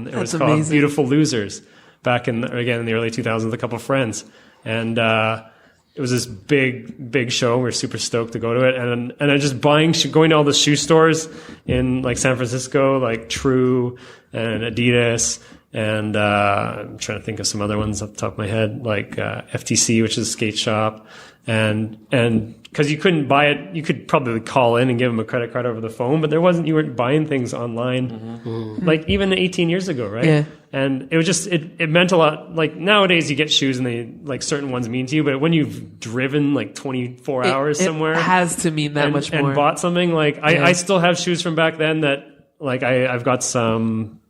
It was called amazing. Beautiful Losers back in the early 2000s with a couple of friends, and it was this big show. We were super stoked to go to it, and I just going to all the shoe stores in like San Francisco, like True and Adidas. And I'm trying to think of some other ones off the top of my head, like FTC, which is a skate shop, and because you couldn't buy it, you could probably call in and give them a credit card over the phone, but you weren't buying things online, like even 18 years ago, right? Yeah. And it was just it meant a lot. Like nowadays, you get shoes and they like certain ones mean to you, but when you've driven like 24 hours somewhere, it has to mean that much more. and bought something, like I still have shoes from back then that like I've got some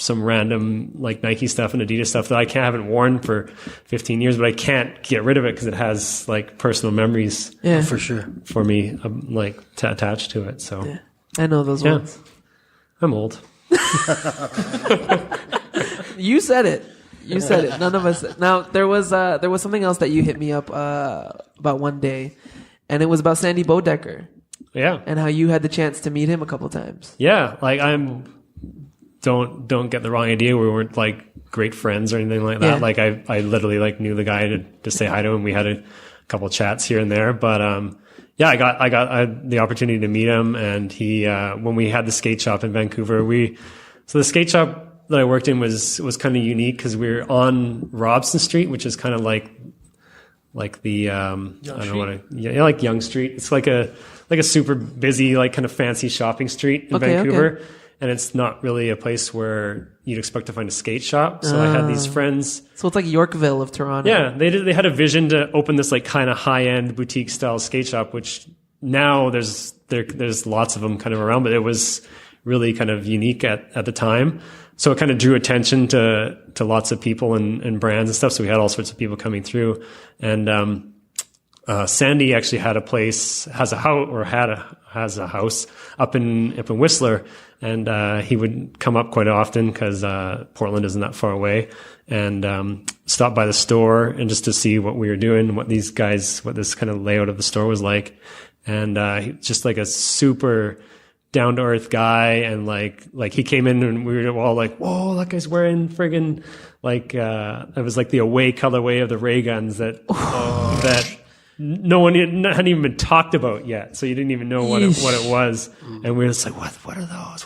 random like Nike stuff and Adidas stuff that I haven't worn for 15 years, but I can't get rid of it because it has like personal memories For sure. for me, attached to it. So Yeah. I know those ones. I'm old. You said it. You said it. None of us. Now there was something else that you hit me up about one day, and it was about Sandy Bodecker Yeah. and how you had the chance to meet him a couple times. Yeah. Like don't get the wrong idea. We weren't like great friends or anything like that. Yeah. Like I literally like knew the guy to say hi to him. We had a couple chats here and there, but, yeah, I got the opportunity to meet him, and he, when we had the skate shop in Vancouver, so the skate shop that I worked in was kind of unique because we were on Robson Street, which is kind of like the, like Yonge Street. It's like a super busy, like kind of fancy shopping street in Vancouver. Okay. And it's not really a place where you'd expect to find a skate shop. So I had these friends. So it's like Yorkville of Toronto. Yeah, they had a vision to open this like kind of high end boutique style skate shop, which now there's lots of them kind of around, but it was really kind of unique at the time. So it kind of drew attention to lots of people and brands and stuff. So we had all sorts of people coming through, and Sandy actually had a place, has a house up in Whistler, and he would come up quite often because Portland isn't that far away, and stop by the store and just to see what we were doing, what this kind of layout of the store was like, and he just like a super down to earth guy, and like he came in and we were all like, whoa, that guy's wearing friggin' like it was like the away colorway of the ray guns that no one hadn't even been talked about yet, so you didn't even know what it was, and we were just like, what are those?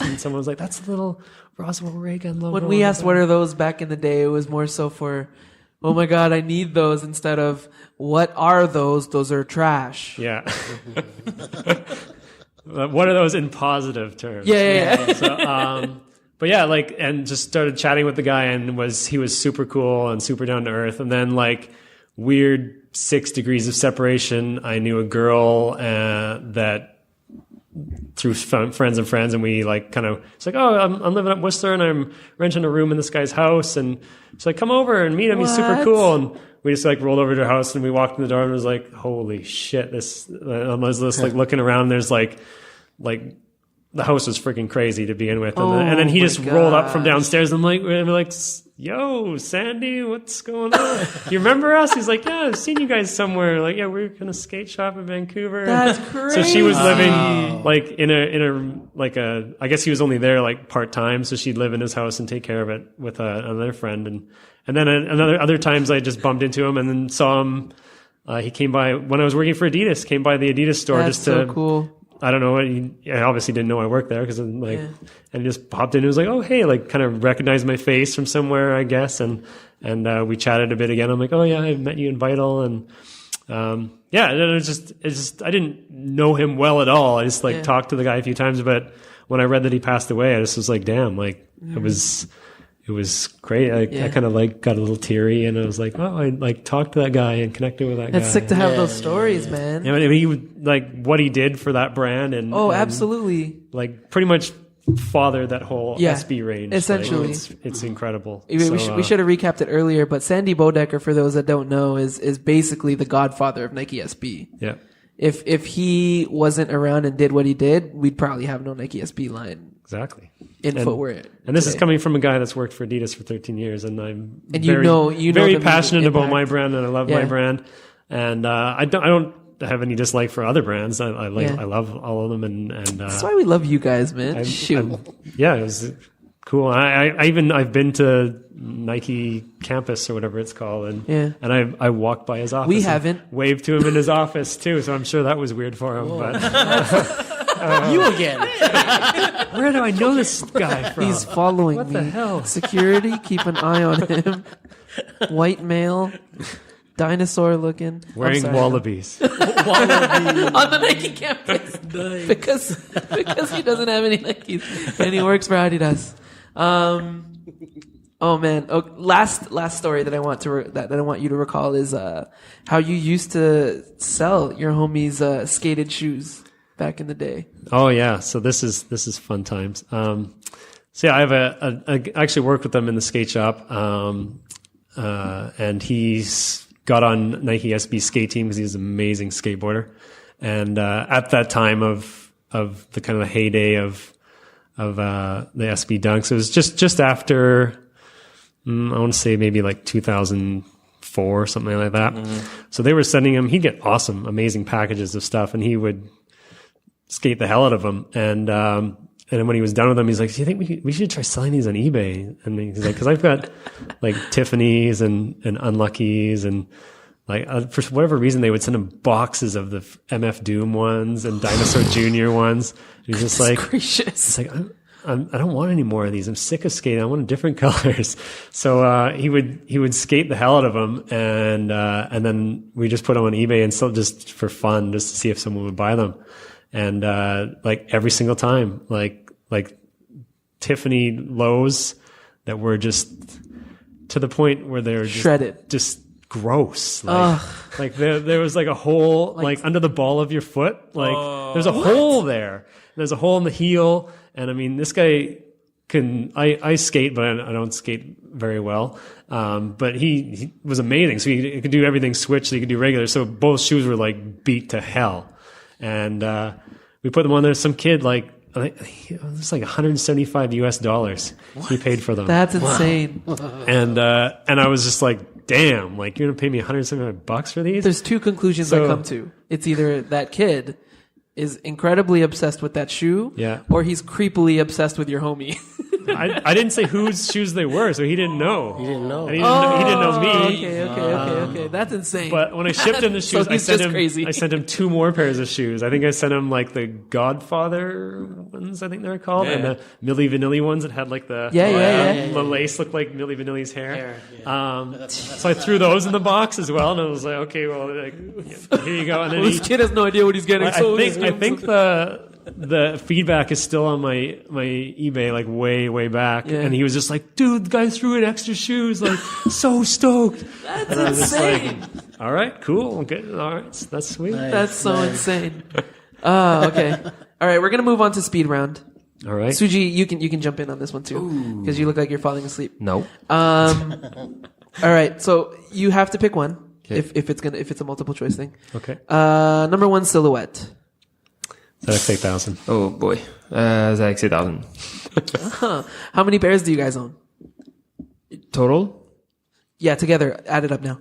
And someone was like, that's the little Roswell ray gun logo. When we asked what are those back in the day, it was more so for, oh my God, I need those, instead of what are those? Those are trash. Yeah. What are those in positive terms? Yeah. So, but yeah, like, and just started chatting with the guy, and he was super cool and super down to earth. And then like weird 6 degrees of separation, I knew a girl that through friends, and we like kind of, it's like, oh, I'm living up Whistler and I'm renting a room in this guy's house, and she's like, come over and meet him. He's super cool. And we just like rolled over to her house, and we walked in the door, and it was like, holy shit, I was just like looking around, and there's like the house was freaking crazy to begin with. And then he just rolled up from downstairs, and we're like, yo, Sandy, what's going on? You remember us? He's like, yeah, I've seen you guys somewhere. Like, yeah, we're gonna skate shop in Vancouver. That's crazy. So she was living like in a I guess he was only there like part time, so she'd live in his house and take care of it with another friend. And then other times I just bumped into him and then saw him. He came by when I was working for Adidas. Came by the Adidas store. That's just so to cool. I don't know. He obviously didn't know I worked there because and he just popped in and was like, oh, hey, like kind of recognized my face from somewhere, I guess. And we chatted a bit again. I'm like, oh yeah, I met you in Vital. And, and it just, I didn't know him well at all. I just talked to the guy a few times, but when I read that he passed away, I just was like, damn, like it was it was great. I kind of like got a little teary, and I was like, oh, I like talked to that guy and connected with that guy. It's sick to have those stories, man. Yeah, I mean, he would like what he did for that brand, and absolutely, like pretty much fathered that whole SB range. Essentially, like, it's incredible. We should have recapped it earlier, but Sandy Bodecker, for those that don't know, is basically the godfather of Nike SB. Yeah. If he wasn't around and did what he did, we'd probably have no Nike SB line. Exactly. In footwear. And this is coming from a guy that's worked for Adidas for 13 years, and I'm you very passionate about my brand, and I love my brand. And I don't have any dislike for other brands. I love all of them, and that's why we love you guys, man. Shoot. Yeah, it was cool. I've been to Nike campus or whatever it's called, and I walked by his office. We haven't waved to him in his office too, so I'm sure that was weird for him. Whoa. But you again. Where do I know this guy from? He's following me. What the hell? Security, keep an eye on him. White male, dinosaur looking, wearing wallabies. on the Nike campus. Nice. Because he doesn't have any Nikes and he works for Adidas. Oh man! Last story that I want that I want you to recall is how you used to sell your homies skated shoes back in the day. Oh yeah, so this is fun times. So yeah, I have I actually worked with them in the skate shop, and he's got on Nike SB skate team because he's an amazing skateboarder. And at that time of the kind of the heyday of the SB Dunks, it was just after. I want to say maybe like 2004, something like that. Mm-hmm. So they were sending him, he'd get awesome, amazing packages of stuff, and he would skate the hell out of them. And when he was done with them, he's like, do you think we should try selling these on eBay? And he's like, cause I've got like Tiffany's and Unluckies, and like, for whatever reason, they would send him boxes of the MF Doom ones and Dinosaur Jr. ones. And he's just like, gracious. It's like, I don't want any more of these. I'm sick of skating. I want different colors. So he would skate the hell out of them, and then we just put them on eBay and sell just for fun, just to see if someone would buy them. And like every single time, like Tiffany lows that were just to the point where they were just shredded, just gross. Like there was like a hole like under the ball of your foot. Like there's a hole there. There's a hole in the heel. And I mean, this guy I skate, but I don't skate very well. But he was amazing. So he could do everything switch. So he could do regular. So both shoes were like beat to hell. And, we put them on there. Some kid it was like $175 US. What? He paid for them. That's insane. And I was just like, damn, like you're going to pay me $175 for these? There's two conclusions I come to. It's either that kid is incredibly obsessed with that shoe, or he's creepily obsessed with your homie. I didn't say whose shoes they were, so he didn't know. He didn't know. And he didn't know me. Okay. That's insane. But when I shipped him the shoes, So he's just crazy. I sent him 2 more pairs of shoes. I think I sent him like the Godfather ones, I think they were called, and the Milli Vanilli ones that had like the the lace looked like Milli Vanilli's hair. So I threw those in the box as well, and I was like, okay, well, like, here you go. And then this kid has no idea what he's getting. I think the feedback is still on my eBay, like way back. And he was just like, dude, the guy threw in extra shoes, like so stoked. That's and I was insane. just like, all right, cool, good, all right, that's sweet. Nice. That's so insane. Oh, okay. All right, we're gonna move on to speed round. All right, Suji, you can jump in on this one too, because you look like you're falling asleep. No. All right, so you have to pick one. Okay. If it's a multiple choice thing. Okay. Number 1 silhouette. That's 8,000. Oh boy. That's 8,000. How many pairs do you guys own? Total? Yeah, together. Add it up now.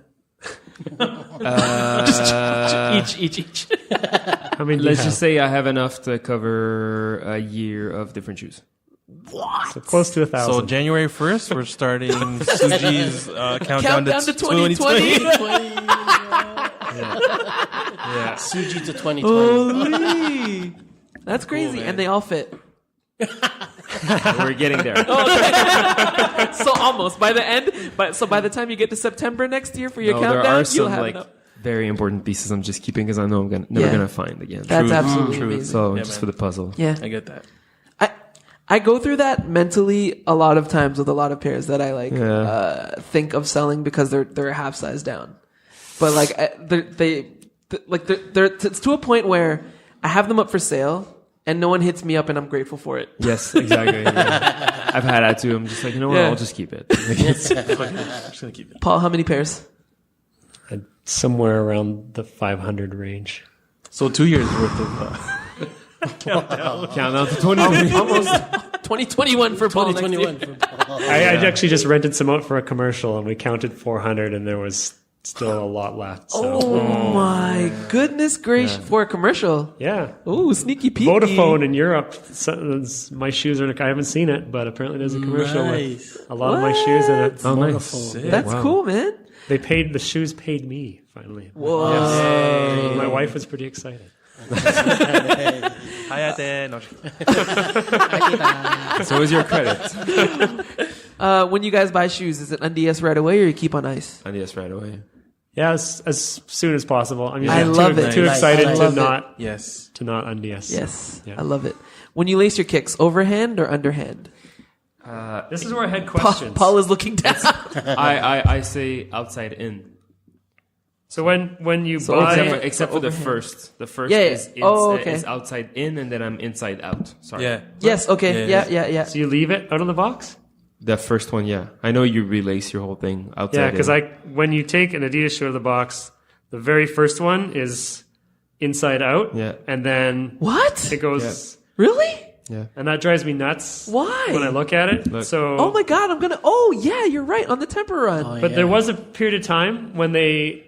Each. How many? Let's just say I have enough to cover a year of different shoes. What? So close to 1,000. So January 1st, we're starting Suji's countdown to 2020. Yeah. Suji to 2020. Holy. That's crazy. Cool, and they all fit. We're getting there. So almost by the end, by the time you get to September next year for your countdown, there are you'll some have like enough. very important pieces I'm just keeping because I know I'm never gonna find again. That's absolutely true. amazing. So Yeah, just man. for the puzzle. Yeah. I get that. I go through that mentally a lot of times with a lot of pairs that I like think of selling because they're a half size down. But like it's to a point where I have them up for sale and no one hits me up and I'm grateful for it. Yes, exactly. Yeah. I've had that too. I'm just like, you know what? Yeah. I'll just keep it. I'm just gonna keep it. Paul, how many pairs? Somewhere around the 500 range. So 2 years worth of. Count down to 20. Almost 2021 for Paul. 2021. I actually just rented some out for a commercial, and we counted 400, and there was still a lot left. So. Oh my goodness gracious! For a commercial. Yeah. Ooh, sneaky peeky. Vodafone in Europe. My shoes are. I haven't seen it, but apparently there's a commercial Nice. with a lot of my shoes in it. Oh, nice. That's cool, man. The shoes paid me finally. Whoa. Yes. My wife was pretty excited. Hayate. No, So is your credit. When you guys buy shoes, is it undies right away or you keep on ice? And yes, right away. Yeah, as soon as possible. I'm I usually love too, it. too excited I to love it. not yes. undies. Yes, Yeah. I love it. When you lace your kicks, overhand or underhand? This is where I had Paul, questions. Paul is looking down. I say outside in. So when you So buy, Except for the overhand. first. The first Yeah, yeah. is Okay. is outside in, and then I'm inside out. Sorry. Yeah. Yes, okay. Yeah. so you leave it out of the box. The first one, yeah. I know you relace your whole thing outside. Yeah, because in. when you take an Adidas shoe out of the box, the very first one is inside out. Yeah. And then What? it goes, Really? Yeah. and that drives me nuts. Why? When I look at it. Look. So, Oh my god, I'm gonna. Oh yeah, you're right. On the temper run. Oh, but yeah. there was a period of time when they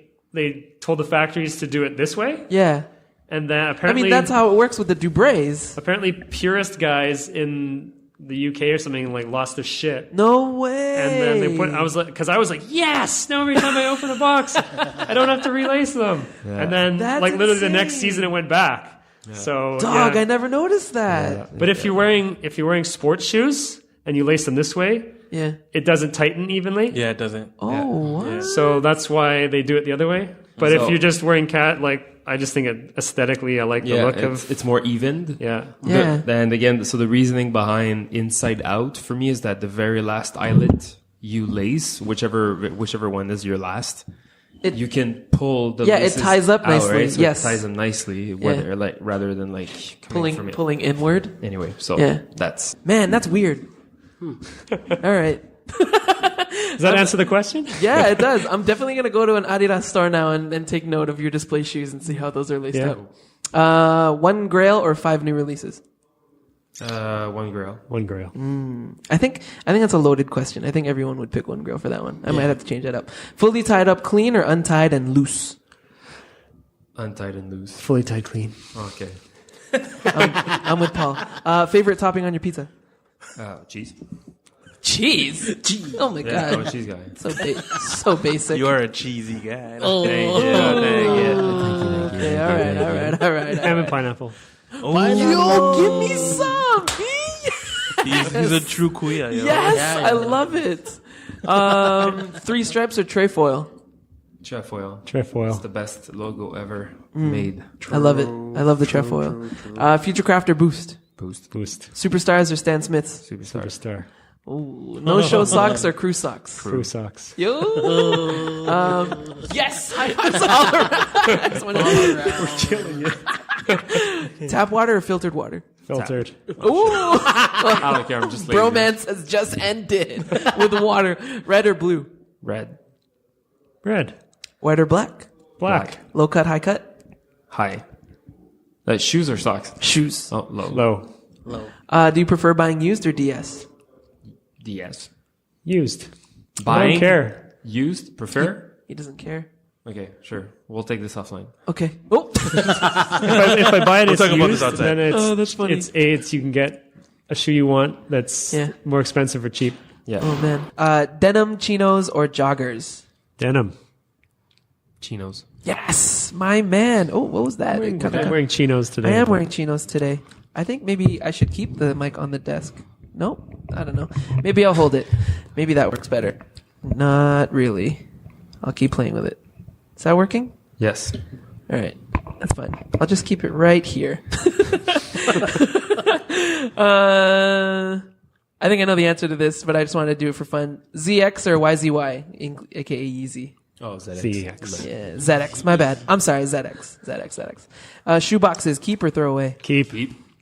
told the factories to do it this way, Yeah. and then I apparently mean, that's how it works with the Dubrays. apparently purist guys in the UK or something like lost their shit. No way. And then they put. I was like, yes! Now every time I open a box, I don't have to relace them. And then, That's like literally the next insane. season, it went back. So, Dog, yeah. I never noticed that. But if you're wearing sports shoes and you lace them this way, Yeah. it doesn't tighten evenly. Yeah, it doesn't. Oh, what? So that's why they do it the other way. But if So- you're just wearing I just think aesthetically, I like the look of. it's more evened. Yeah. Yeah. And again, so the reasoning behind inside out for me is that the very last eyelet you lace, whichever one is your last, you can pull the Yeah, it laces ties up out, nicely, right? So yes. it ties them nicely, whether rather than coming from it. Pulling inward. Anyway, so Yeah. that's Man, that's weird. All right. Does that answer the question? Yeah, it does. I'm definitely going to go to an Adidas store now and take note of your display shoes and see how those are laced Yeah. up. One Grail or 5 new releases? one grail. One Grail. I think that's a loaded question. I think everyone would pick One Grail for that one. I might have to change that up. Fully tied up clean or untied and loose? Untied and loose. Fully tied clean. Okay. I'm with Paul. Favorite topping on your pizza? Cheese. Cheese. Oh my Yeah, I'm a god. cheese guy. So basic. You are a cheesy guy. Oh. Thank you. Thank you. Okay, all right. Ham and pineapple. Yo, give me some. He's a true kuya. Yo. Yes, Yeah, I love it. 3 stripes or trefoil? Trefoil. Trefoil. It's the best logo ever made. I love it. I love the trefoil. Futurecraft or Boost? Boost. Superstars or Stan Smiths? Superstar. Superstar. Ooh, no show socks or crew socks? Crew socks. Yo. Yes, high fives all around. That's one of them. Tap water or filtered water? Filtered. Ooh, I don't care. I'm just lazy. bromance has just ended with water. Red or blue? Red. Red. White or black? Black. Low cut, high cut? High. Shoes or socks? Shoes. Oh, low. Low. Do you prefer buying used or DS? DS. Used. I Buying. don't care. Used. Prefer. He doesn't care. Okay, sure. We'll take this offline. Okay. Oh, If I buy it, it's talk about used, this outside. then it's, Oh, that's funny. It's you can get a shoe you want that's Yeah. more expensive or cheap. Yeah. oh man. Denim, chinos, or joggers? Denim. Chinos. Yes, my man. Oh, what was that? I'm It kinda- wearing chinos today. I am wearing chinos today. I think maybe I should keep the mic on the desk. Nope. I don't know. Maybe I'll hold it. Maybe that works better. Not really. I'll keep playing with it. Is that working? Yes. All right. That's fine. I'll just keep it right here. I think I know the answer to this, but I just wanted to do it for fun. ZX or YZY, aka Yeezy. Oh, ZX. ZX. Yeah, ZX. My bad. I'm sorry, ZX. Shoe boxes, keep or throw away? Keep.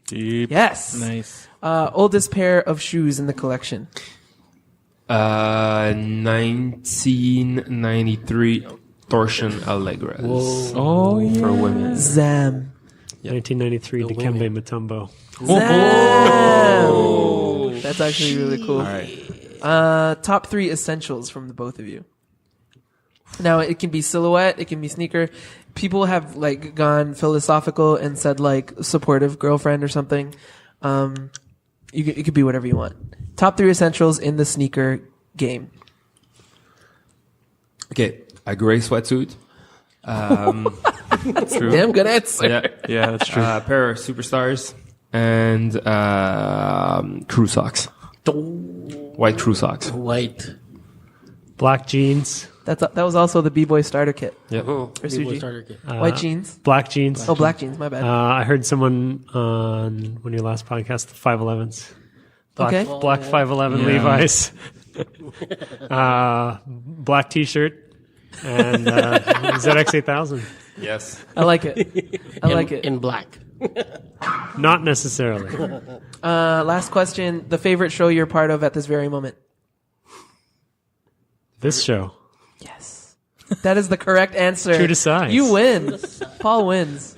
Deep. Yes. Nice. Oldest pair of shoes in the collection. 1993 Torsion Allegras. Oh, yeah. For women. Zam. 1993 Dikembe Mutombo. Zam. That's actually really cool. All right. Top 3 essentials from the both of you. Now, it can be silhouette, it can be sneaker. People have like gone philosophical and said like supportive girlfriend or something. It could be whatever you want. Top 3 essentials in the sneaker game. Okay. A gray sweatsuit. True. Damn good answer. Yeah. Yeah, that's true. A pair of Superstars and crew socks. White crew socks. White. Black jeans. That was also the B-Boy starter kit. Yeah. For Suji. Starter kit. White jeans. Black jeans. Oh, black jeans. My bad. I heard someone on one of your last podcasts, the 511s. Okay. Black 511 Levi's. Black t-shirt. And ZX 8000. Yes. I like it. I like it. In black. Not necessarily. Last question. The favorite show you're part of at this very moment? This show. Yes. That is the correct answer. True to size. You win. Paul wins.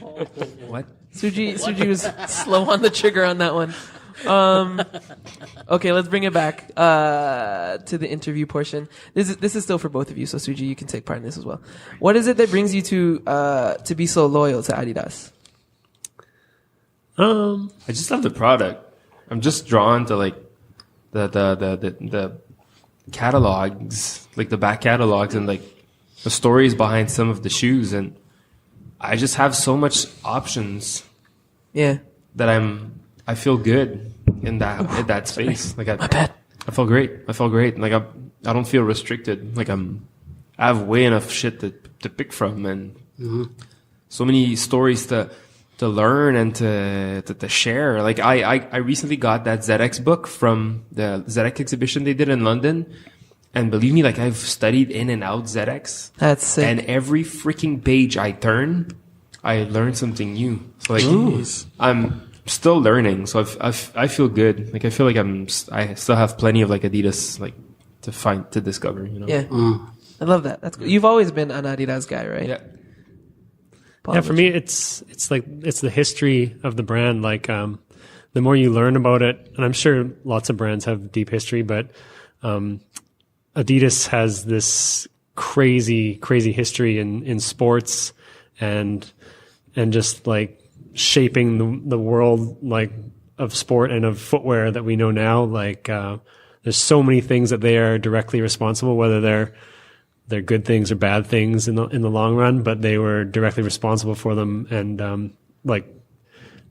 What? Suji was slow on the trigger on that one. Okay, let's bring it back to the interview portion. This is still for both of you, so Suji, you can take part in this as well. What is it that brings you to be so loyal to Adidas? I just love the product. I'm just drawn to like the catalogs, like the back catalogs and like the stories behind some of the shoes, and I just have so much options Yeah. that I feel good in that space. Like My bad. I feel great. Like I don't feel restricted. Like I have way enough shit to pick from, and so many stories to learn and to share. Like I recently got that ZX book from the ZX exhibition they did in London, and believe me, like I've studied in and out ZX, That's sick. and every freaking page I turn, I learn something new. So like I'm still learning, so I feel good. Like I feel like I still have plenty of like Adidas like to discover. You know. Yeah. I love that. That's good. You've always been an Adidas guy, right? Yeah. Paul, Yeah, for me, it's the history of the brand. Like, the more you learn about it, and I'm sure lots of brands have deep history, but Adidas has this crazy history in sports and just like shaping the world like of sport and of footwear that we know now. Like, there's so many things that they are directly responsible, whether they're good things or bad things in the long run, but they were directly responsible for them. And like,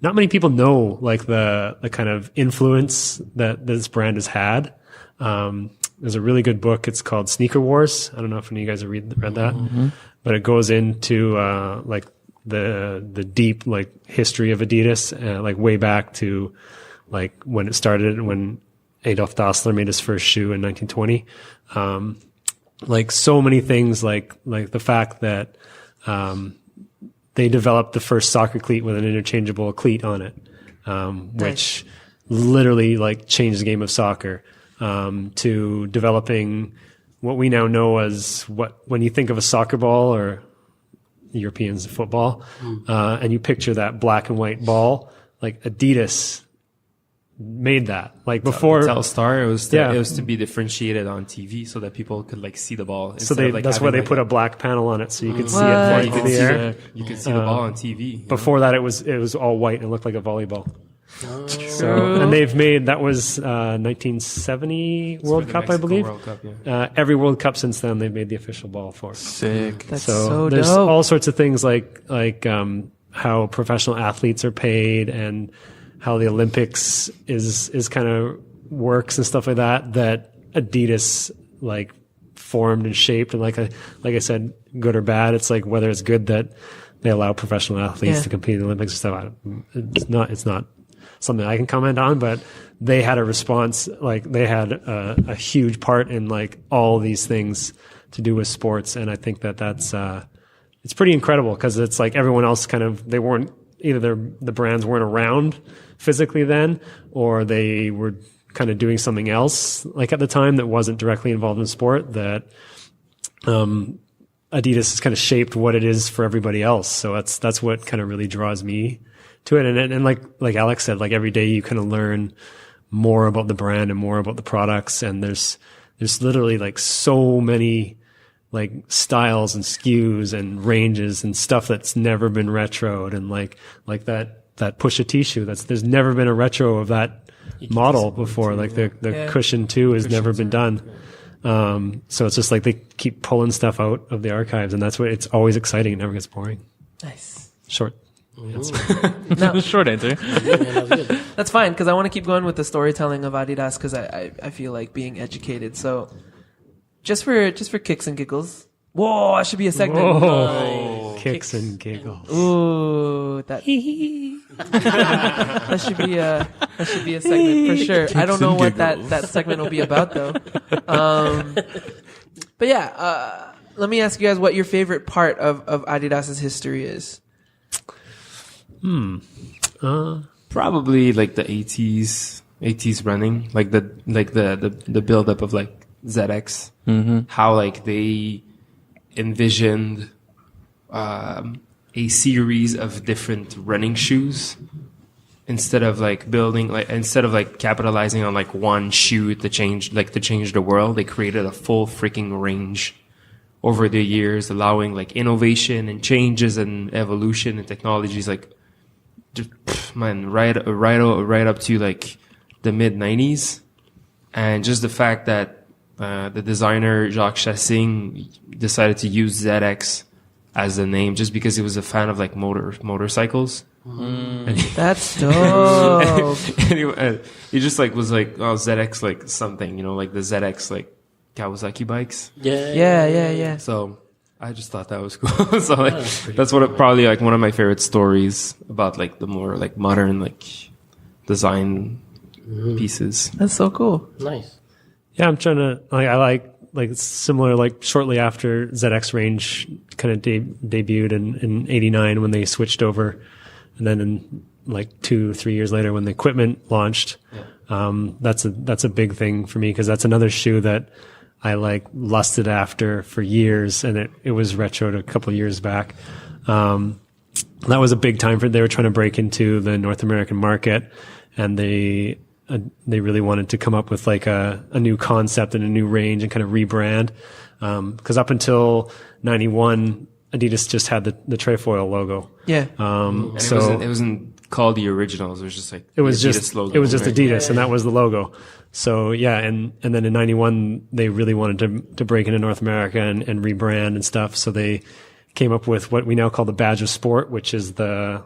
not many people know like the kind of influence that this brand has had. There's a really good book. It's called Sneaker Wars. I don't know if any of you guys have read that, but it goes into like the deep like history of Adidas, like way back to like when it started, when Adolf Dassler made his first shoe in 1920. Like so many things, like the fact that they developed the first soccer cleat with an interchangeable cleat on it, which literally like changed the game of soccer, to developing what we now know as when you think of a soccer ball or Europeans football, and you picture that black and white ball, like Adidas made that. Like before Telstar, it was to be differentiated on TV so that people could like see the ball. So that's why they put a black panel on it so you could see it Yeah, flying you through could the see air. you could see the ball on TV. you know? Before that, it was all white and it looked like a volleyball. So, and they've made, that was 1970 World the Cup, I Mexico believe. World Cup, yeah. Every World Cup since then, they've made the official ball for. Sick. That's so So there's dope. all sorts of things like how professional athletes are paid and how the Olympics is kind of works and stuff like that Adidas like formed and shaped. And like I said, good or bad. It's like whether it's good that they allow professional athletes Yeah. to compete in the Olympics and stuff. It's not something I can comment on, but they had a response, like they had a huge part in like all these things to do with sports. And I think that's, it's pretty incredible because it's like everyone else kind of, they weren't, either the brands weren't around physically then, or they were kind of doing something else like at the time that wasn't directly involved in sport, that, Adidas has kind of shaped what it is for everybody else. So that's what kind of really draws me to it. And like Alex said, like every day you kind of learn more about the brand and more about the products. And there's literally like so many like styles and SKUs and ranges and stuff that's never been retroed. And like that Pusha T shoe, there's never been a retro of that model before. Like the Cushion 2 has never been done. So it's just like they keep pulling stuff out of the archives, and that's what it's always exciting. It never gets boring. Nice. Short. No, Short answer. that's fine because I want to keep going with the storytelling of Adidas because I feel like being educated. So just for kicks and giggles. Whoa, that should be a segment. Whoa. Kicks and giggles. Ooh, that that should be a segment for sure. I don't know what that segment will be about though. But yeah, let me ask you guys what your favorite part of Adidas's history is. Probably like the 80s running, like the build up of like ZX, how like they envisioned a series of different running shoes instead of capitalizing on like one shoe to change the world. They created a full freaking range over the years, allowing like innovation and changes and evolution and technologies, like just, right up to like the mid 90s. And just the fact that the designer Jacques Chassing decided to use ZX as the name just because he was a fan of like motorcycles. That's dope. Anyway, he just like was like, oh, ZX like something, like the ZX like Kawasaki bikes. Yeah. So I just thought that was cool. So like that's probably like one of my favorite stories about like the more like modern like design pieces. That's so cool. Nice. Yeah, I'm trying to I like similar, like shortly after ZX range kind of debuted in 89 when they switched over, and then in like 2-3 years later when the equipment launched. That's a big thing for me because that's another shoe that I like lusted after for years, and it was retroed a couple of years back. That was a big time they were trying to break into the North American market, and they really wanted to come up with like a new concept and a new range and kind of rebrand. Cause up until 91, Adidas just had the trefoil logo. Yeah. And So it wasn't called the originals. It was just like it was the just Adidas logo, it was just right? Adidas, and that was the logo. So yeah, and then in 91 they really wanted to break into North America and rebrand and stuff. So they came up with what we now call the badge of sport, which is the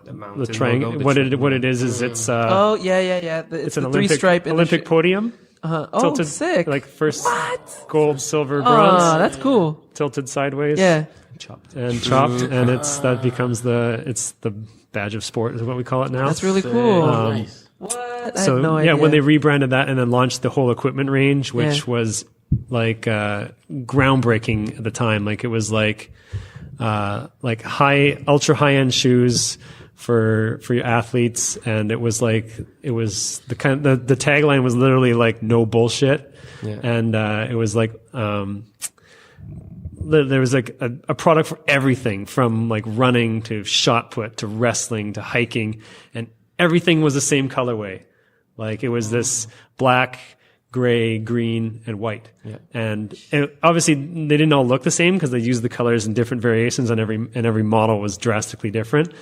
triangle. Logo, What it is it's It's an the Olympic three-stripe Olympic podium. Oh, Tilted, sick. like first gold, silver, Oh, bronze, that's cool. tilted sideways. Yeah. chopped, and that becomes the badge of sport is what we call it now. That's really cool. Nice. What? I So had no idea. when they rebranded that and then launched the whole equipment range, which was like groundbreaking at the time. Like it was like ultra high end shoes for your athletes, and it was the tagline was literally like no bullshit, and it was like there was like a product for everything from like running to shot put to wrestling to hiking, and everything was the same colorway. Like it was this black, gray, green, and white. Yeah. And obviously they didn't all look the same because they used the colors in different variations and every model was drastically different.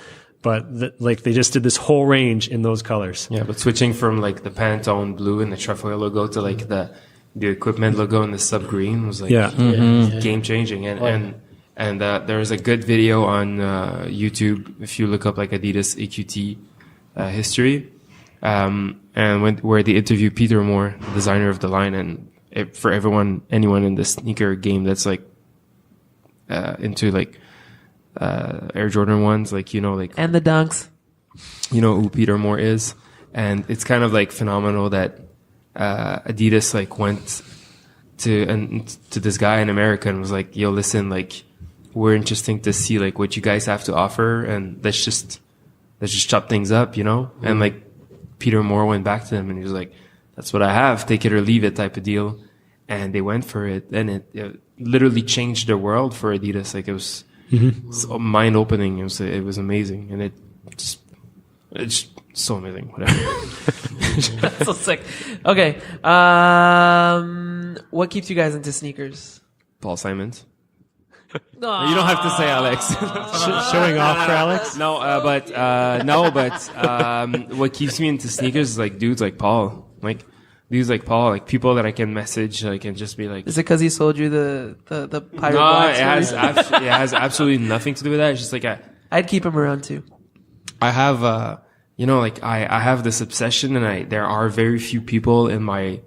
But they just did this whole range in those colors. Yeah, but switching from like the Pantone blue and the trefoil logo to like the equipment logo and the sub green was like game changing. And there's a good video on YouTube if you look up like Adidas AQT history, where they interview Peter Moore, the designer of the line, and for anyone in the sneaker game that's like into like Air Jordan ones, like like And the dunks. who Peter Moore is, and it's kind of like phenomenal that Adidas like went to this guy in America and was like, yo, listen, like we're interesting to see like what you guys have to offer, and let's just chop things up, and like Peter Moore went back to them and he was like, that's what I have, take it or leave it type of deal. And they went for it, and it literally changed the world for Adidas. Like it was so mind opening. It was amazing, and it's so amazing. Whatever. That's so sick. Okay. What keeps you guys into sneakers? Paul Simons. No, You don't have to say Alex. Showing off for Alex. But what keeps me into sneakers is like dudes like Paul, like people that I can message, like, and just be like. Is it because he sold you the pirate No, blocks? it has absolutely nothing to do with that. It's just like I'd keep him around too. I have I have this obsession, and there are very few people in my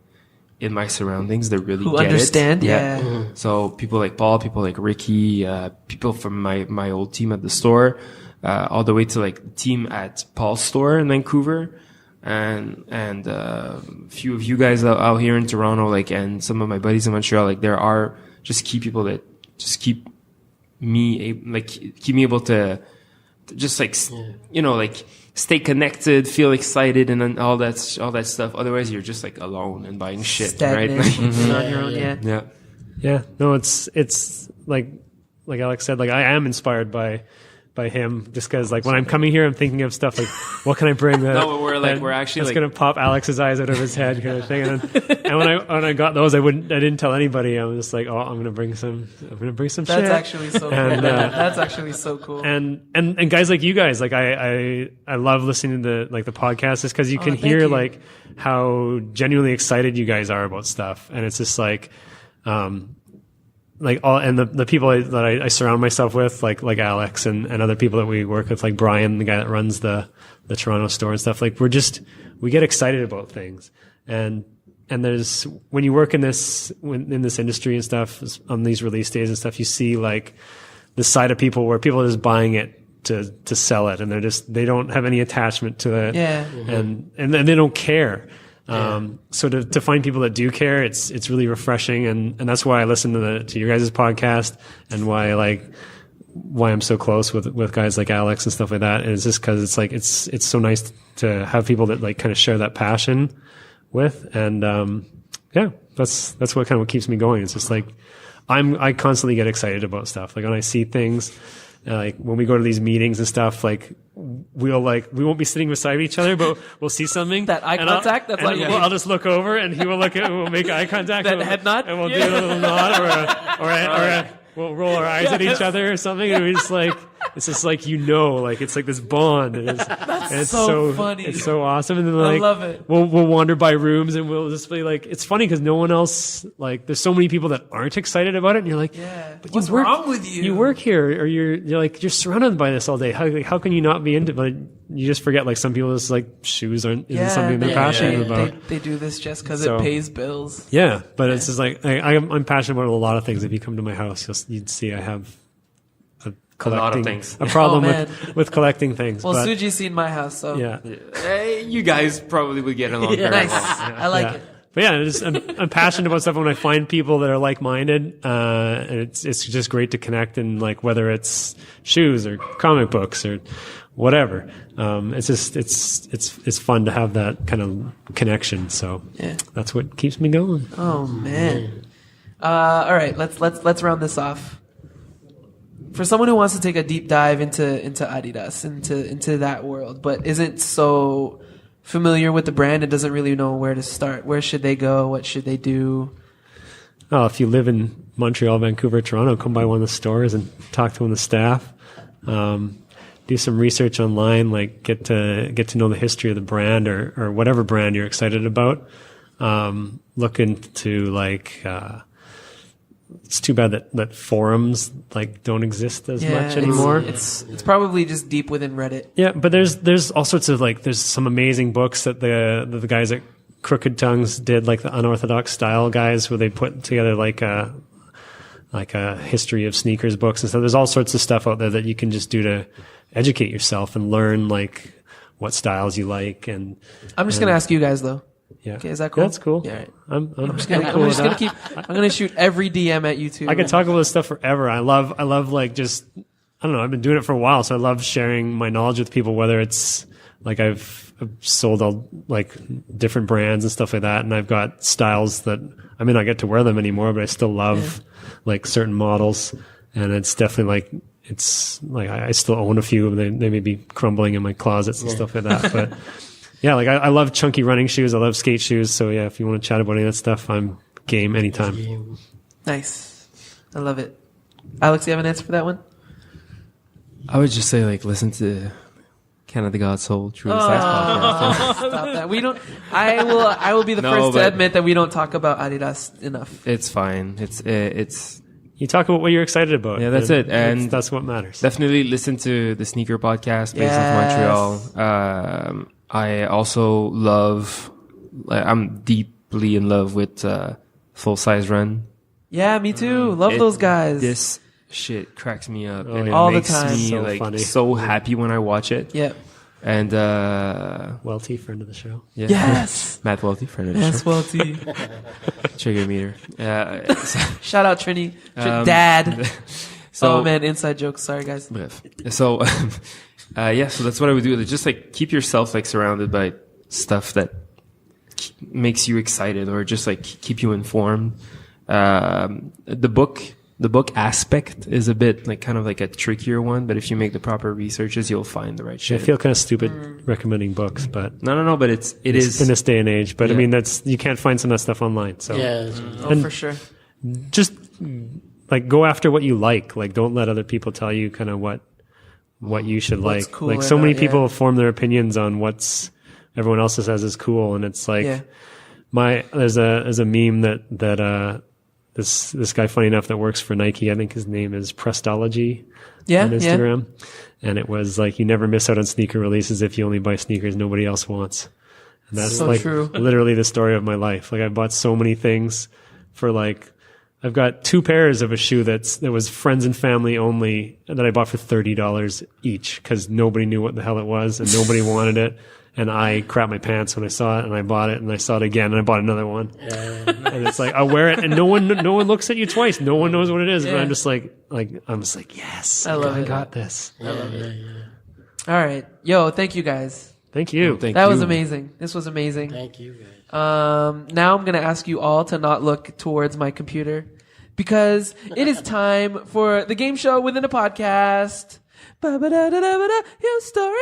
surroundings that really Who get understand? it. Yeah. So people like Paul, people like Ricky, people from my old team at the store, all the way to like the team at Paul's store in Vancouver, and a few of you guys out here in Toronto, like, and some of my buddies in Montreal. Like there are just key people that just keep me able to just like like stay connected, feel excited, and then all that stuff. Otherwise, you're just like alone and buying shit, Stagnant. right? On your own, yeah. Yeah. No, it's like Alex said, like I am inspired by him, just because like when I'm coming here, I'm thinking of stuff like, what can I bring that? No, but we're actually that's like gonna pop Alex's eyes out of his head, kind of thing. And when I got those, I didn't tell anybody. I was just like, oh, I'm gonna bring some shit. That's actually so cool. That's actually so cool. And guys like you guys, like I love listening to the podcast, just because you can hear like how genuinely excited you guys are about stuff, and it's just like all, and the people that I surround myself with, like Alex and other people that we work with, like Brian, the guy that runs the Toronto store and stuff. Like we get excited about things, and there's, when you work in this industry and stuff, on these release days and stuff, you see like the side of people where people are just buying it to sell it, and they don't have any attachment to it, and they don't care. So to find people that do care, it's really refreshing, and that's why I listen to your guys' podcast, and why I'm so close with guys like Alex and stuff like that. And it's just because it's like it's so nice to have people that like kind of share that passion with, and that's what keeps me going. It's just like I constantly get excited about stuff. Like when I see things, like when we go to these meetings and stuff, like we won't be sitting beside each other, but we'll see something. That eye contact, that's what you mean. I'll just look over and he will look at, we'll make eye contact. That head nod? And we'll do a little nod or we'll roll our eyes at each other or something. And we just like, it's just like, like it's like this bond. And it's so funny. It's so awesome. And then like, I love it. We'll wander by rooms and we'll just be like, it's funny because no one else, like there's so many people that aren't excited about it. And you're like, but what's wrong with you? You work here, or you're surrounded by this all day. How can you not be into it? But you just forget, like some people just like shoes isn't something they're passionate about. They do this just because it pays bills. Yeah, but it's just like I'm passionate about a lot of things. If you come to my house, you'd see I have a lot of things. A problem with collecting things. Well, Suji's seen my house, so you guys probably would get along very nice. well. I like it. But yeah, I'm passionate about stuff when I find people that are like-minded, and it's just great to connect, and like whether it's shoes or comic books or whatever, it's fun to have that kind of connection. So that's what keeps me going. Oh man! All right, let's round this off. For someone who wants to take a deep dive into Adidas, into that world, but isn't so familiar with the brand and doesn't really know where to start, where should they go? What should they do? Oh, if you live in Montreal, Vancouver, Toronto, come by one of the stores and talk to one of the staff. Do some research online, like get to know the history of the brand or whatever brand you're excited about. Look into like, it's too bad that forums like don't exist as much anymore. It's probably just deep within Reddit. Yeah, but there's all sorts of like, there's some amazing books that the guys at Crooked Tongues did, like the Unorthodox Style guys, where they put together like like a history of sneakers books and stuff. There's all sorts of stuff out there that you can just do to educate yourself and learn like what styles you like. And I'm just gonna ask you guys though. yeah, Okay, is that cool? That's cool. Yeah. All right. I'm I'm just gonna keep. I'm gonna shoot every DM at you too. I could talk about this stuff forever. I love like just, I don't know, I've been doing it for a while, so I love sharing my knowledge with people, whether it's like I've sold all like different brands and stuff like that, and I've got styles that I may not get to wear them anymore, but I still love like certain models, and it's definitely like, it's like I still own a few. They may be crumbling in my closets and stuff like that, but yeah, like I love chunky running shoes. I love skate shoes. So yeah, if you want to chat about any of that stuff, I'm game anytime. Nice. I love it. Alex, you have an answer for that one? I would just say like listen to Canada God Soul True Size podcast. Stop that. We don't. I will be the first to admit that we don't talk about Adidas enough. It's fine. It's You talk about what you're excited about. Yeah, that's it. And that's what matters. Definitely listen to the Sneaker Podcast based off Montreal. I also love, I'm deeply in love with Full Size Run. Yeah, me too. Love those guys. This shit cracks me up. And All it makes the time. me So like funny. so happy when I watch it. Yeah. And Welty, friend of the show. yeah. Yes. Matt Welty, friend of the Yes, show. Welty. Trigger meter. Shout out Trini. Dad. Oh man, inside jokes. Sorry guys. Bref. So, so that's what I would do. Just like keep yourself like surrounded by stuff that makes you excited or just like keep you informed. The book aspect is a bit like kind of like a trickier one, but if you make the proper researches, you'll find the right I shit. feel kind of stupid recommending books, but No, but it is in this day and age. But I Yeah. mean, you can't find some of that stuff online. So Yeah. Oh, for sure. just like go after what you like. Like don't let other people tell you kind of what you should What's like. cool Like or so many not, people yeah. form their opinions on what's everyone else says is cool, and it's like there's a meme that this guy, funny enough, that works for Nike. I think his name is Prestology on Instagram, and it was like you never miss out on sneaker releases if you only buy sneakers nobody else wants. And that's So like true. literally the story of my life. Like I bought so many things for like. I've got 2 pairs of a shoe that was friends and family only that I bought for $30 each because nobody knew what the hell it was and nobody wanted it. And I crapped my pants when I saw it, and I bought it, and I saw it again, and I bought another one. And it's like I'll wear it, and no one looks at you twice. No one knows what it is. But I'm just like yes, I love it. got this. I love it. All right, yo, thank you guys. Thank you. That was amazing. This was amazing. Thank you, guys. Now I'm going to ask you all to not look towards my computer because it is time for the game show within a podcast. Hugh's Story.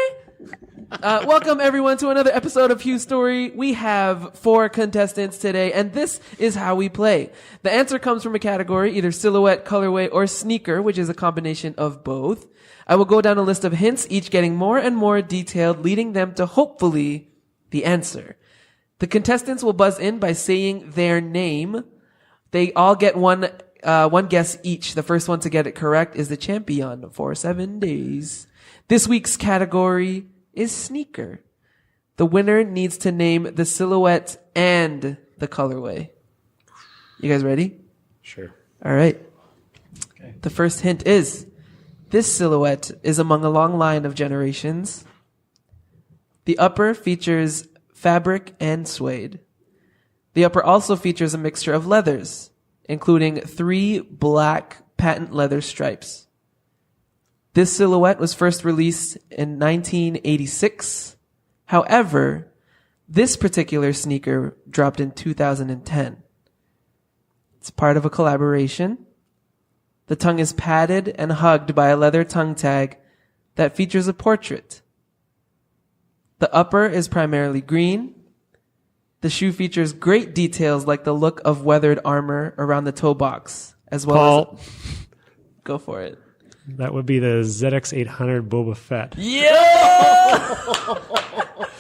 Welcome everyone to another episode of Hugh's Story. We have 4 contestants today, and this is how we play. The answer comes from a category, either silhouette, colorway, or sneaker, which is a combination of both. I will go down a list of hints, each getting more and more detailed, leading them to hopefully the answer. The contestants will buzz in by saying their name. They all get one guess each. The first one to get it correct is the champion for 7 days. This week's category is sneaker. The winner needs to name the silhouette and the colorway. You guys ready? Sure. All right. Okay. The first hint is, this silhouette is among a long line of generations. The upper features fabric and suede. The upper also features a mixture of leathers, including 3 black patent leather stripes. This silhouette was first released in 1986. However, this particular sneaker dropped in 2010. It's part of a collaboration. The tongue is padded and hugged by a leather tongue tag that features a portrait. The upper is primarily green. The shoe features great details like the look of weathered armor around the toe box, as well as... Go for it. That would be the ZX800 Boba Fett.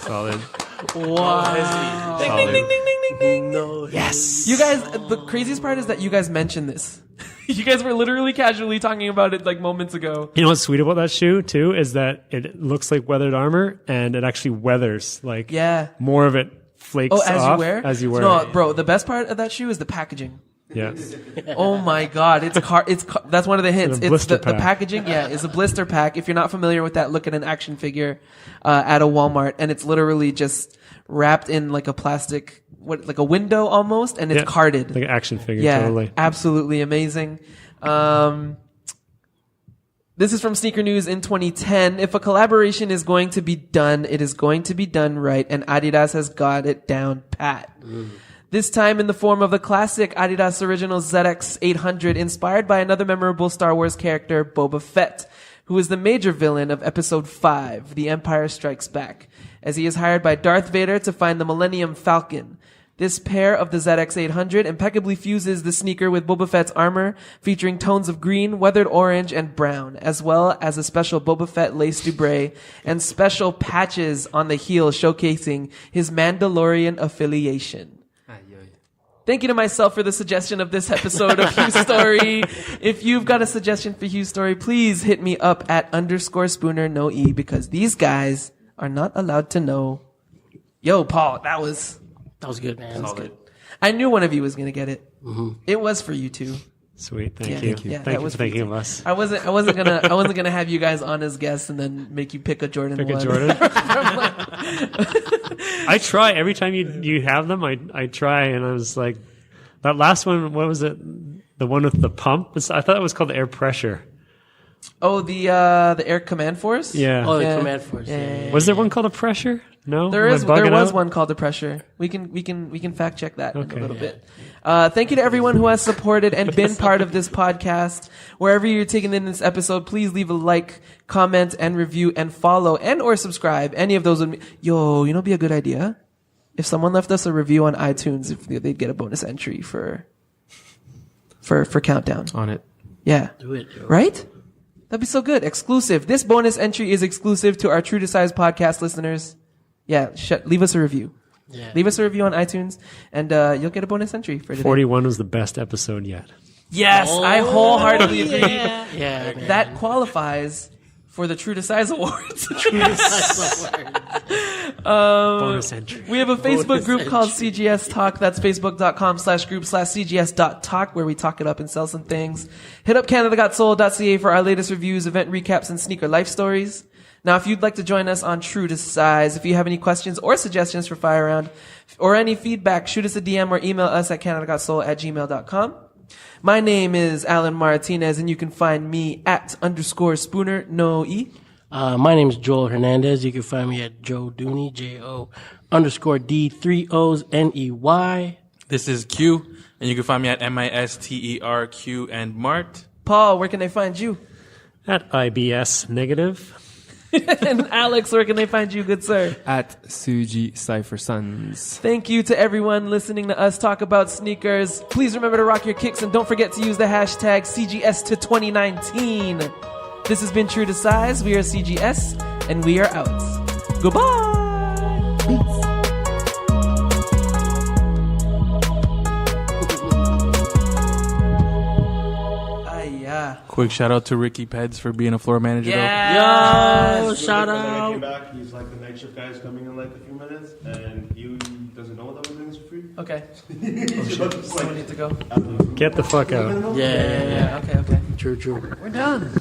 Solid. Wow. Ding, ding, ding, ding, ding, ding, ding. No. Yes. You guys, the craziest part is that you guys mentioned this. You guys were literally casually talking about it like moments ago. You know what's sweet about that shoe too is that it looks like weathered armor and it actually weathers. Like more of it flakes as off you wear. as you wear No, it. bro, the best part of that shoe is the packaging. Yes. Oh my God. That's one of the hints. It's a It's blister the pack. packaging. Yeah, is a blister pack. If you're not familiar with that, look at an action figure, at a Walmart, and it's literally just wrapped in like a plastic, like a window almost, and it's Yeah, carded. like an action figure, Yeah, totally. absolutely amazing. This is from Sneaker News in 2010. If a collaboration is going to be done, it is going to be done right, and Adidas has got it down pat. This time in the form of the classic Adidas Original ZX 800, inspired by another memorable Star Wars character, Boba Fett, who is the major villain of Episode 5, The Empire Strikes Back, as he is hired by Darth Vader to find the Millennium Falcon. This pair of the ZX 800 impeccably fuses the sneaker with Boba Fett's armor, featuring tones of green, weathered orange, and brown, as well as a special Boba Fett lace dubray and special patches on the heel showcasing his Mandalorian affiliation. Thank you to myself for the suggestion of this episode of Hugh Story. If you've got a suggestion for Hugh Story, please hit me up at _Spooner no E, because these guys are not allowed to know. Yo, Paul, that was good, man. good. I knew one of you was gonna get it. It was for you two. Sweet. Thank Yeah, you. yeah, Thank that you was for for thinking you. of us. I wasn't gonna have you guys on as guests and then make you pick a Jordan. Pick a 1. Jordan. I try every time you have them. I try, and I was like, that last one. What was it? The one with the pump. I thought it was called the air pressure. Oh, the Air Command Force. Yeah. Oh, the Yeah. Command Force. Yeah. Was there one called a pressure? No. There Am I is. bugging There was out? one called the Pressure. We can fact check that in Okay. a little bit. Thank you to everyone who has supported and been part of this podcast. Wherever you're taking in this episode, please leave a like, comment, and review, and follow and/or subscribe. Any of those would be a good idea. If someone left us a review on iTunes, if they'd get a bonus entry for Countdown. On it. Yeah. Do it, yo. Right? That'd be so good. Exclusive. This bonus entry is exclusive to our True to Size podcast listeners. Yeah, leave us a review. Yeah. Leave us a review on iTunes, and you'll get a bonus entry for today. 41 was the best episode yet. Yes, I wholeheartedly agree. Yeah, man. That qualifies for the True to Size Awards. Bonus entry. We have a Facebook group called CGS Talk. That's facebook.com/group/CGS.talk, where we talk it up and sell some things. Hit up CanadaGotSold.ca for our latest reviews, event recaps, and sneaker life stories. Now, if you'd like to join us on True to Size, if you have any questions or suggestions for Fire Round, or any feedback, shoot us a DM or email us at CanadaGotSoul@gmail.com. My name is Alan Martinez, and you can find me at _Spooner no E. My name is Joel Hernandez. You can find me at Joe Dooney, JO_D3OsNEY. This is Q, and you can find me at MISTERQ and Mart. Paul, where can they find you? At IBSNegative. And Alex, where can they find you, good sir? At SugyCyphersons. Thank you to everyone listening to us talk about sneakers. Please remember to rock your kicks and don't forget to use the hashtag CGS to 2019. This has been True to Size. We are CGS, and we are out. Goodbye. Peace. Quick shout out to Ricky Peds for being a floor manager. Yo, shout When I out. came back, he's like, the night shift guy's coming in like a few minutes, and he doesn't know that we're doing this for free. Okay. So Someone need to go. Get the fuck out. Yeah. Okay. True. We're done.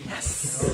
Yes.